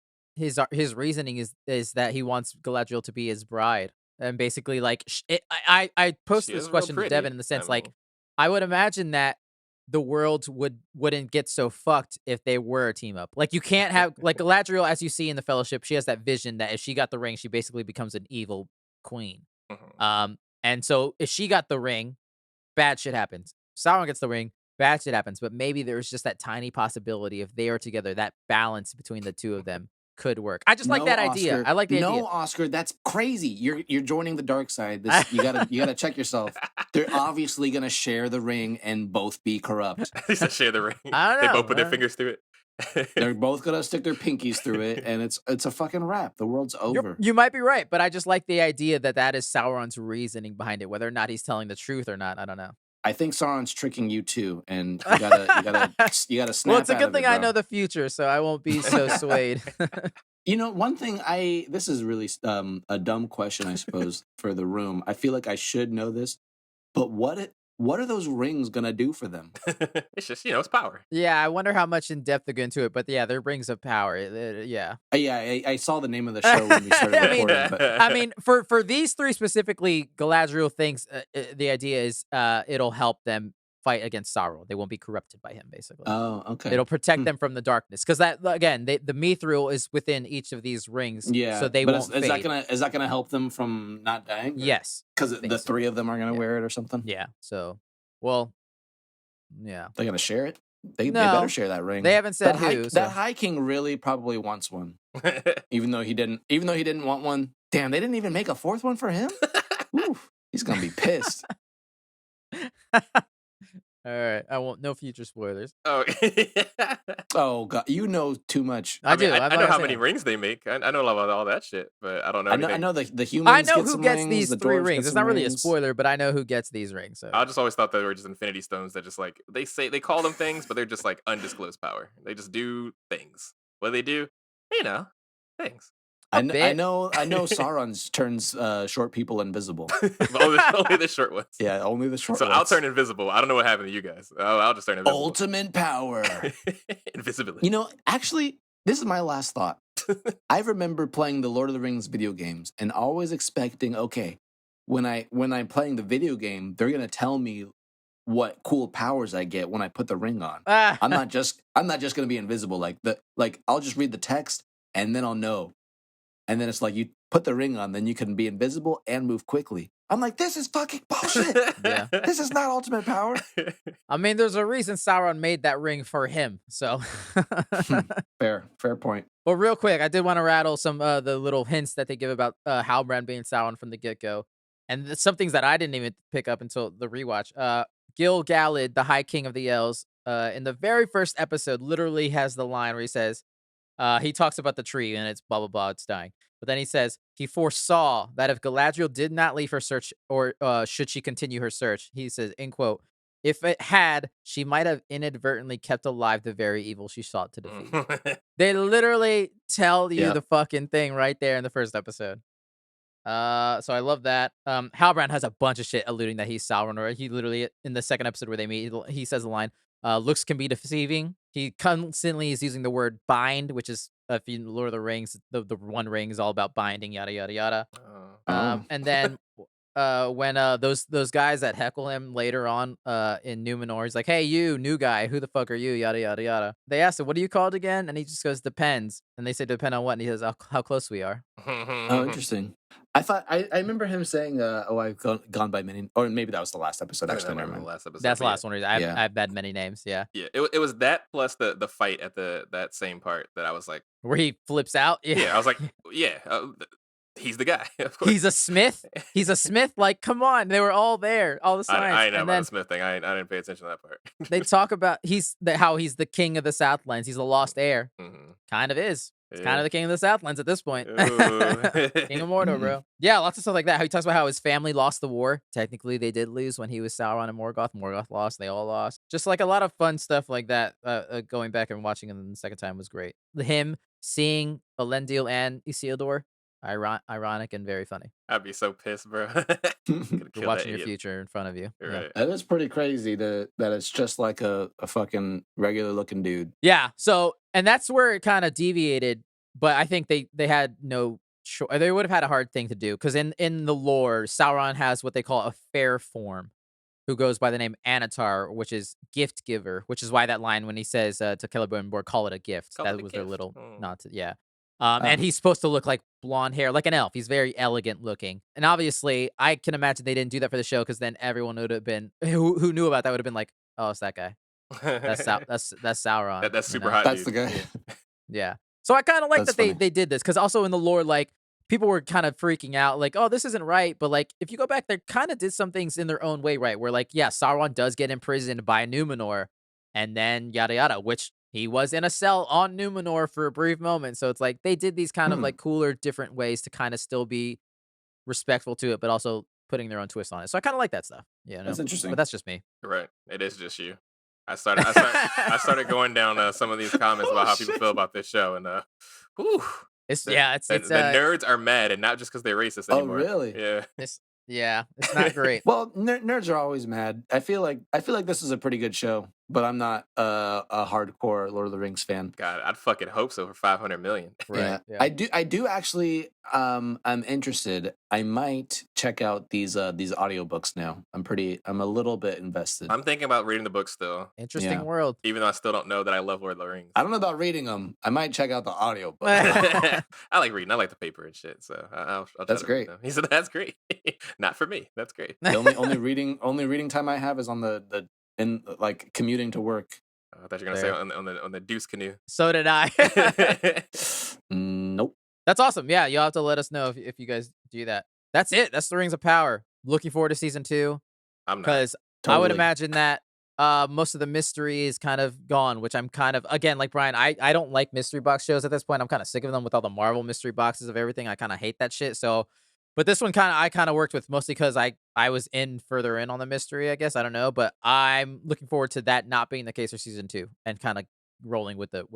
reasoning is that he wants Galadriel to be his bride. And basically like I She posted is this real question to pretty. Devin in the I sense like mean, I would imagine that the world wouldn't get so fucked if they were a team up. Like you can't have like Galadriel, as you see in the Fellowship, she has that vision that if she got the ring, she basically becomes an evil queen. mhm. And so if she got the ring, bad shit happens. Sauron gets the ring, bad shit happens. But maybe there's just that tiny possibility if they are together, that balance between the two of them could work. I just like No, that idea. Oscar. I like the No, idea. Oscar, that's crazy. You're joining the dark side. This you gotta check yourself. They're obviously gonna share the ring and both be corrupt. They said share the ring. I don't They know. both put their fingers through it. They're both gonna stick their pinkies through it, and it's a fucking wrap. The world's over. You might be right, but I just like the idea that is Sauron's reasoning behind it. Whether or not he's telling the truth or not, I don't know. I think Sauron's tricking you too, and you gotta snap. Well, it's a out good of thing it, I bro. know the future, so I won't be so swayed. One thing this is really a dumb question, I suppose, for the room. I feel like I should know this, but what are those rings gonna do for them? It's just it's power. Yeah, I wonder how much in depth they go into it, but yeah, they're rings of power. Yeah. Yeah, I saw the name of the show when we started recording, but I mean, for these three specifically, Galadriel thinks the idea is it'll help them fight against Sauron. They won't be corrupted by him, basically. oh, okay. It'll protect them from the darkness, because that again, the mithril is within each of these rings, Yeah, so they but won't is fade. that gonna help them from not dying? Yes, because the so. 3 of them are gonna wear it or something. Yeah. So, well, yeah. They're gonna share it. They No, better share that ring. they haven't said who. That So. High King really probably wants one, even though he didn't. Even though he didn't want one. Damn, they didn't even make a 4th one for him. Oof, he's gonna be pissed. All right, I won't. No future spoilers. Oh, Oh God, you know too much. I do. I I'm know not how saying many it. rings they make. I know about all that shit, but I don't know. I know the humans. I know get who some gets rings, these the 3 dwarves rings. get It's some not really a rings. spoiler, but I know who gets these rings. So. I just always thought they were just infinity stones that just like they call them things, but they're just like undisclosed power. They just do things. What they do, things. I know Sauron turns short people invisible. Only the short ones. Yeah, only the short So ones. I'll turn invisible. I don't know what happened to you guys. I'll just turn invisible. Ultimate power. Invisibility. Actually, this is my last thought. I remember playing the Lord of the Rings video games and always expecting, okay, when I'm playing the video game, they're gonna tell me what cool powers I get when I put the ring on. I'm not just gonna be invisible. Like I'll just read the text and then I'll know. And then it's like you put the ring on, then you can be invisible and move quickly. I'm like, this is fucking bullshit. Yeah. This is not ultimate power. I mean, there's a reason Sauron made that ring for him. So. Fair point. Well, real quick, I did want to rattle some the little hints that they give about Halbrand being Sauron from the get go, and some things that I didn't even pick up until the rewatch. Gil-galad, the High King of the Elves, in the very first episode, literally has the line where he says, he talks about the tree and it's blah, blah, blah, it's dying. But then he says, he foresaw that if Galadriel did not leave her search, or should she continue her search, he says, in quote, if it had, she might have inadvertently kept alive the very evil she sought to defeat. They literally tell you the fucking thing right there in the first episode. So I love that. Halbrand has a bunch of shit alluding that he's Sauron, or he literally, in the second episode where they meet, he says the line, looks can be deceiving. He constantly is using the word bind, which is, if you Lord of the Rings, the one ring is all about binding, yada, yada, yada. And then when those guys that heckle him later on in Numenor, he's like, hey, you, new guy, who the fuck are you, yada, yada, yada. They asked him, what are you called again? And he just goes, depends. And they say, depend on what? And he says, how close we are. Oh, interesting. I remember him saying, I've gone by many, or maybe that was the last episode. Actually, I remember the last episode. That's the last one. I've had many names. Yeah. Yeah. It was that plus the fight at that same part that I was like, where he flips out. Yeah. I was like, yeah, he's the guy. Of course. He's a smith. He's a smith. Like, come on, they were all there. All the signs. I know about the smith thing. I didn't pay attention to that part. They talk about how he's the king of the Southlands. He's the lost heir. Mm-hmm. Kind of is. He's kind of the king of the Southlands at this point. King of Mordor, bro. Yeah, lots of stuff like that. How he talks about how his family lost the war. Technically, they did lose when he was Sauron and Morgoth. Morgoth lost. They all lost. Just like a lot of fun stuff like that. Going back and watching him the second time was great. Him seeing Elendil and Isildur. Ironic and very funny. I'd be so pissed, bro. You're watching your future in front of you. You're right. That is pretty crazy that it's just like a fucking regular looking dude. Yeah. So, and that's where it kind of deviated, but I think they had no choice. They would have had a hard thing to do, because in the lore, Sauron has what they call a fair form, who goes by the name Anatar, which is gift giver, which is why that line when he says to Celebrimbor, call it a gift. That was their little nod to, yeah. And he's supposed to look like blonde hair, like an elf. He's very elegant looking. And obviously, I can imagine they didn't do that for the show, because then everyone would have been, who knew about that would have been like, oh, it's that guy. That's Sauron. That's super hot. That's dude. the guy. Yeah. So I kind of like that they did this, because also in the lore, like, people were kind of freaking out, like, oh, this isn't right. But like, if you go back, they kind of did some things in their own way, right? Where like, yeah, Sauron does get imprisoned by Numenor, and then yada yada, which he was in a cell on Numenor for a brief moment. So it's like they did these kind of like cooler, different ways to kind of still be respectful to it, but also putting their own twist on it. So I kind of like that stuff. Yeah, that's interesting. But that's just me. Right. It is just you. I started going down some of these comments about how people feel about this show, and the nerds are mad, and not just because they're racist anymore. Oh, really? Yeah. Yeah, it's not great. Well, nerds are always mad. I feel like this is a pretty good show, but I'm not a hardcore Lord of the Rings fan. God, I'd fucking hope so for 500 million. Right. Yeah. I do actually. I'm interested. I might check out these audiobooks now. I'm a little bit invested. I'm thinking about reading the book still, Interesting Yeah. world. even though I still don't know that I love Lord of the Rings. I don't know about reading them. I might check out the audiobook. I like reading. I like the paper and shit. So I'll try That's to read great. them. He said, "That's great." Not for me. That's great. The only reading time I have is on the in like commuting to work. I thought you were gonna say on the Deuce canoe. So did I. Nope. That's awesome. Yeah, you'll have to let us know if you guys do that. That's it. That's the Rings of Power. Looking forward to season 2 I'm not. because I would Totally. imagine that most of the mystery is kind of gone, which I'm kind of, again, like Brian, I don't like mystery box shows at this point. I'm kind of sick of them with all the Marvel mystery boxes of everything. I kind of hate that shit. So, but this one I kind of worked with mostly because I was further in on the mystery, I guess. I don't know, but I'm looking forward to that not being the case for season 2 and kind of rolling with the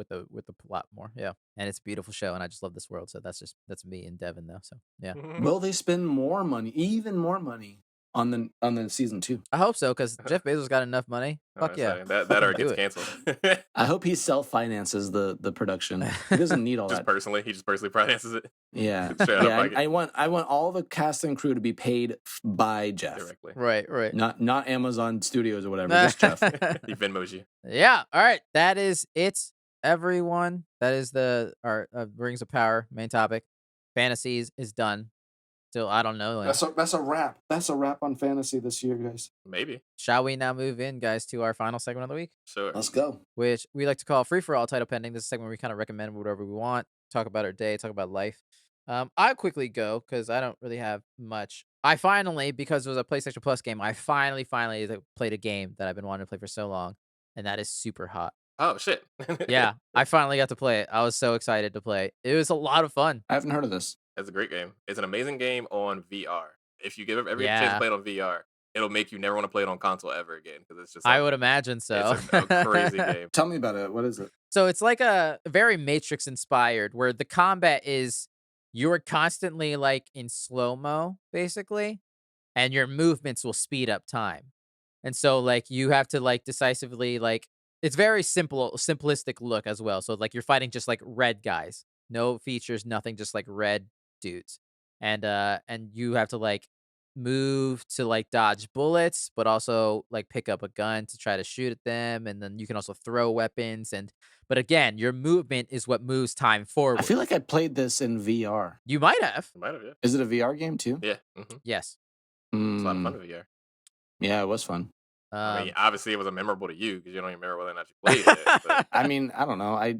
plot more. Yeah. And it's a beautiful show and I just love this world. So that's me and Devin though. So yeah. Will they spend more money, even more money on the season 2? I hope so, because Jeff Bezos got enough money. Fuck yeah. That or it Do gets it. canceled. I hope he self-finances the production. He doesn't need all Just that. personally, he just personally finances it. Yeah. Straight out of Yeah, pocket. I want all the cast and crew to be paid by Jeff. Directly. Right. Not Amazon Studios or whatever, just Jeff. He Venmos you. Yeah. All right. That is it, everyone. That is our Rings of Power main topic. Fantasies is done. Still, I don't know. Like, That's a wrap. That's a wrap on fantasy this year, guys. Maybe. shall we now move in, guys, to our final segment of the week, Sure. Let's go. which we like to call Free for All Title Pending. This is a segment where we kind of recommend whatever we want, talk about our day, talk about life. I'll quickly go because I don't really have much. I finally, because it was a PlayStation Plus game, I finally played a game that I've been wanting to play for so long, and that is Super Hot. Oh shit. Yeah, I finally got to play it. I was so excited to play. It was a lot of fun. I haven't heard of this. It's a great game. It's an amazing game on VR. If you give every chance Yeah. to play it on VR, it'll make you never want to play it on console ever again because it's just. I would imagine so. It's a crazy game. Tell me about it. What is it? So it's like a very Matrix inspired, where the combat is you're constantly like in slow-mo, basically, and your movements will speed up time. And so like you have to like decisively like it's very simplistic look as well. So like you're fighting just like red guys. No features, nothing, just like red dudes. And you have to like move to like dodge bullets, but also like pick up a gun to try to shoot at them. And then you can also throw weapons. But again, your movement is what moves time forward. I feel like I played this in VR. You might have. Might have, yeah. Is it a VR game too? Yeah. Yes. It's a lot of fun with VR. Yeah, it was fun. I mean, obviously it wasn't memorable to you because you don't even remember whether or not you played it. But I mean, I don't know. I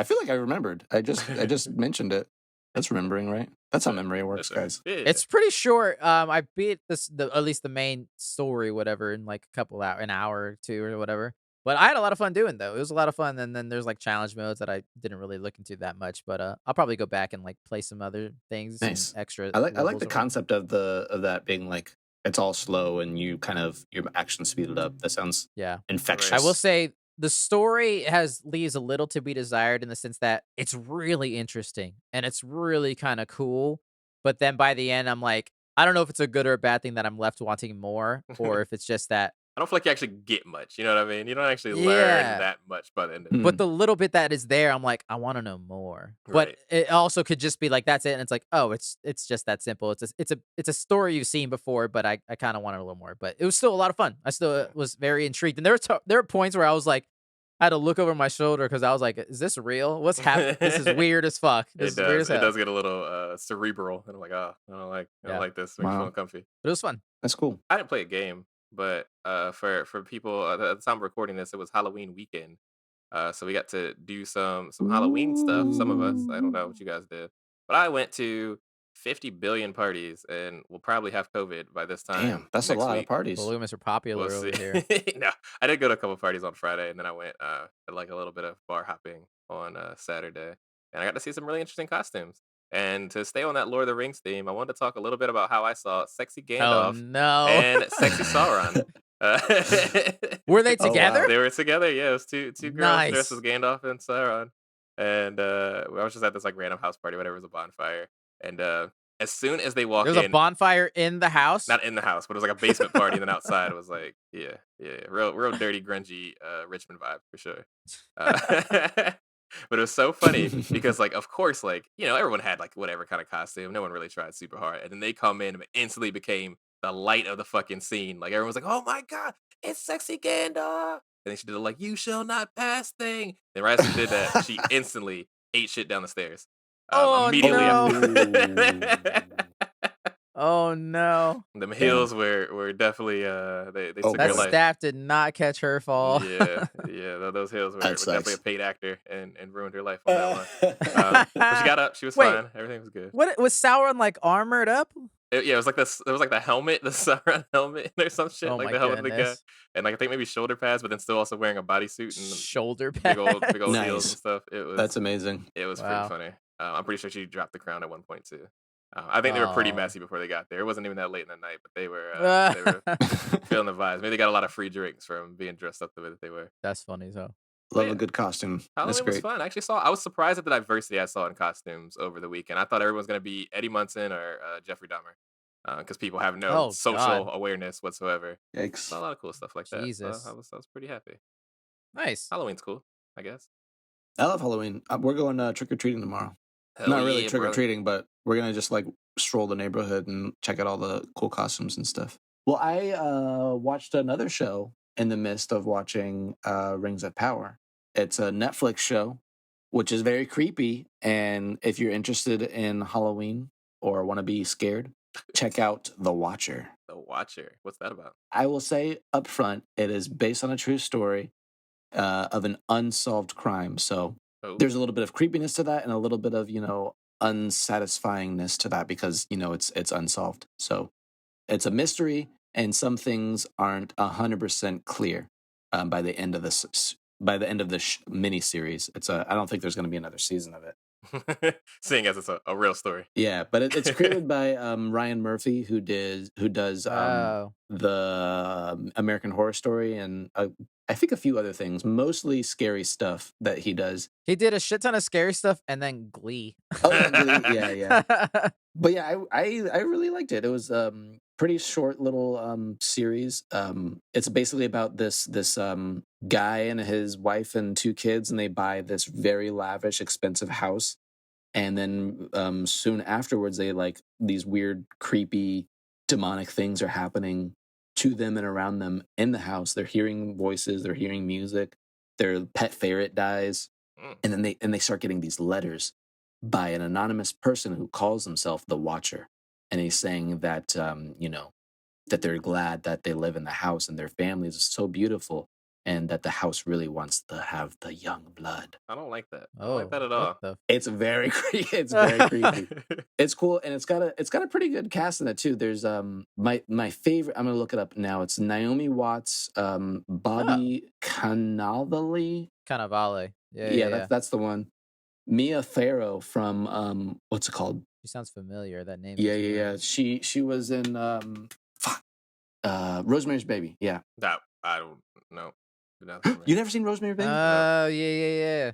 feel like I remembered. I just mentioned it. That's remembering, right? That's how memory works, guys. yeah. It's pretty short. I beat at least the main story, whatever, in like an hour or two or whatever. But I had a lot of fun doing though. It was a lot of fun. And then there's like challenge modes that I didn't really look into that much. But I'll probably go back and like play some other things. Nice. And extra. I like levels the or whatever. concept of that being like it's all slow and you kind of your action speeded up. That sounds infectious. I will say the story leaves a little to be desired in the sense that it's really interesting and it's really kind of cool. But then by the end, I'm like, I don't know if it's a good or a bad thing that I'm left wanting more, or if it's just that. I don't feel like you actually get much. You know what I mean? You don't actually learn that much by the end of it. But the little bit that is there, I'm like, I want to know more. Right. But it also could just be like, that's it. And it's like, oh, it's just that simple. It's a story you've seen before, but I kind of wanted a little more. But it was still a lot of fun. I still was very intrigued. And there were points where I was like, I had to look over my shoulder because I was like, is this real? What's happening? This is weird as fuck. This is weird as hell. It does get a little cerebral. And I'm like, oh, I don't like this. Makes me feel uncomfy. But it was fun. That's cool. I didn't play a game, but for people at the time of recording this, it was Halloween weekend. So we got to do some Halloween stuff. Some of us, I don't know what you guys did, but I went to 50 billion parties and we'll probably have COVID by this time. Damn, that's a lot of parties. The Loomis are popular We'll over see. here. No, I did go to a couple parties on Friday, and then I went like a little bit of bar hopping on Saturday, and I got to see some really interesting costumes. And to stay on that Lord of the Rings theme, I wanted to talk a little bit about how I saw sexy Oh Gandalf no. and sexy Sauron. Were they Oh, wow. together? They were together. Yeah, it was two girls Nice. dressed as Gandalf and Sauron, and I was just at this like random house party, whatever. It was a bonfire, and as soon as they walk There's in, a bonfire in the house. not in the house, but it was like a basement party, and then outside it was like, yeah, real dirty, grungy Richmond vibe for sure. But it was so funny because, like, of course, like, everyone had like whatever kind of costume. No one really tried super hard, and then they come in and instantly became the light of the fucking scene. Like, everyone was like, "Oh my god, it's sexy Gandalf!" And then she did a like, "You shall not pass" thing. And right as she did that, she instantly ate shit down the stairs. Oh Immediately no! after. Oh no! Them Damn. heels were definitely they Oh, took her That boy. life. staff did not catch her fall. Yeah, those heels were That definitely a sucks. paid actor and ruined her life on that one. But she got up, she was Wait. fine, everything was good. What was Sauron like armored up? Yeah, it was like this. It was like the helmet, the Sauron helmet, or some shit, Oh like my the helmet of the guy, goodness! and like I think maybe shoulder pads, but then still also wearing a bodysuit and Shoulder big old pads. heels and Nice. stuff. It was That's amazing. pretty Wow. funny. I'm pretty sure she dropped the crown at one point too. I think they were pretty Oh. messy before they got there. It wasn't even that late in the night, but they were feeling the vibes. Maybe they got a lot of free drinks from being dressed up the way that they were. That's funny so. Love Yeah. a good costume. That's Halloween was great. fun. I actually I was surprised at the diversity I saw in costumes over the weekend. I thought everyone was going to be Eddie Munson or Jeffrey Dahmer because people have no Oh, social God. awearness whatsoever. Yikes. Saw a lot of cool stuff like that. Jesus. So I was pretty happy. Nice. Halloween's cool, I guess. I love Halloween. We're going trick or treating tomorrow. Hell Not really yeah, trick or brother. treating, but we're gonna just like stroll the neighborhood and check out all the cool costumes and stuff. Well, I watched another show in the midst of watching Rings of Power. It's a Netflix show, which is very creepy. And if you're interested in Halloween or want to be scared, check out The Watcher. The Watcher. What's that about? I will say up front, it is based on a true story of an unsolved crime. So Oh, there's a little bit of creepiness to that and a little bit of, unsatisfyingness to that because, it's unsolved. So it's a mystery and some things aren't 100% clear by the end of this. By the end of the mini series, I don't think there's going to be another season of it. seeing as it's a real story. Yeah, but it's created by Ryan Murphy, who does Oh. the American Horror Story and I think a few other things, mostly scary stuff that he does. He did a shit ton of scary stuff and then Glee. Oh, yeah. But yeah, I really liked it. It was pretty short little series. It's basically about this guy and his wife and 2 kids, and they buy this very lavish, expensive house. And then soon afterwards, they like these weird, creepy, demonic things are happening to them and around them in the house. They're hearing voices, they're hearing music. Their pet ferret dies, and then they start getting these letters by an anonymous person who calls himself the Watcher, and he's saying that that they're glad that they live in the house and their family is so beautiful, and that the house really wants to have the young blood. I don't like that. I Oh, don't like that at what all. the It's very it's very creepy. It's cool, and it's got a pretty good cast in it too. There's my favorite. I'm gonna look it up now. It's Naomi Watts, Bobby Cannavale. Cannavale. Yeah. That's the one. Mia Farrow from what's it called? She sounds familiar. That name. Yeah. She was in Rosemary's Baby. Yeah. That I don't know. You never seen Rosemary's Baby? Oh, yeah.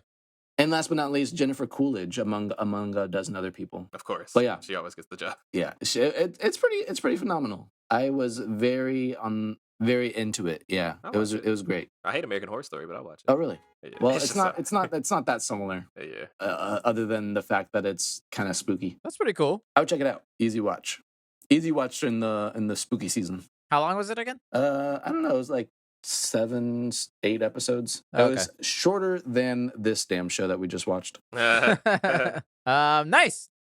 And last but not least, Jennifer Coolidge among a dozen other people. Of course. But yeah. She always gets the job. Yeah, it's pretty phenomenal. I was very into it. Yeah, I'll it was watch it. it was great. I hate American Horror Story, but I'll watch it. Oh really? Yeah. Well, It's it's just, not that similar. Yeah. Other than the fact that it's kind of spooky. That's pretty cool. I would check it out. Easy watch in the spooky season. How long was it again? I don't know. It was like 7, 8 episodes. It Okay. was shorter than this damn show that we just watched. Nice.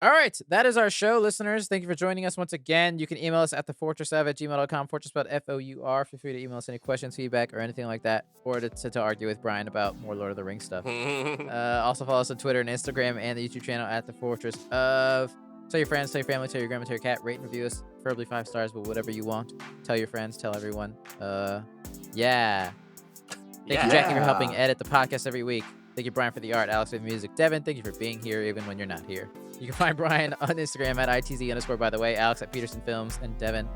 All right. That is our show, listeners. Thank you for joining us once again. You can email us at thefortressev@gmail.com. Fortress spelled FOUR. Feel free to email us any questions, feedback, or anything like that, or to argue with Brian about more Lord of the Rings stuff. Also follow us on Twitter and Instagram and the YouTube channel at The Fortress of. Tell your friends, tell your family, tell your grandma, tell your cat. Rate and review us, preferably 5 stars, but whatever you want. Tell your friends, tell everyone. Yeah. Thank you, Jackie, for helping edit the podcast every week. Thank you, Brian, for the art. Alex for the music. Devin, thank you for being here even when you're not here. You can find Brian on Instagram at ITZ_, by the way. Alex at Peterson Films. And Devin,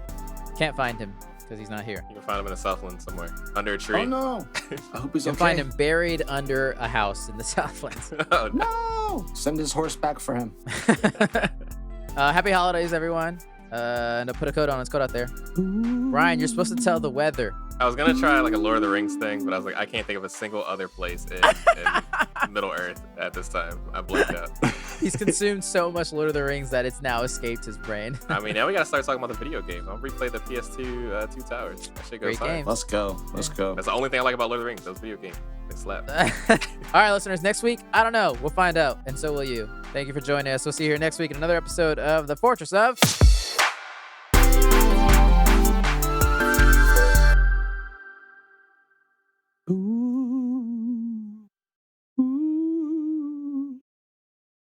can't find him because he's not here. You can find him in the Southland somewhere, under a tree. Oh no! I hope he's You okay. can find him buried under a house in the Southlands. Oh, no. No! Send his horse back for him. Happy holidays, everyone. And put a code on. Let's code out there. Ryan, you're supposed to tell the weather. I was gonna try like a Lord of the Rings thing, but I was like, I can't think of a single other place in Middle Earth at this time. I blanked out. He's consumed so much Lord of the Rings that it's now escaped his brain. I mean, now we gotta start talking about the video games. I'll replay the PS2 Two Towers. That shit goes Great hard. game. Let's go. Let's go. That's the only thing I like about Lord of the Rings. Those video games. They slap. All right, listeners, next week, I don't know. We'll find out, and so will you. Thank you for joining us. We'll see you here next week in another episode of The Fourtress of...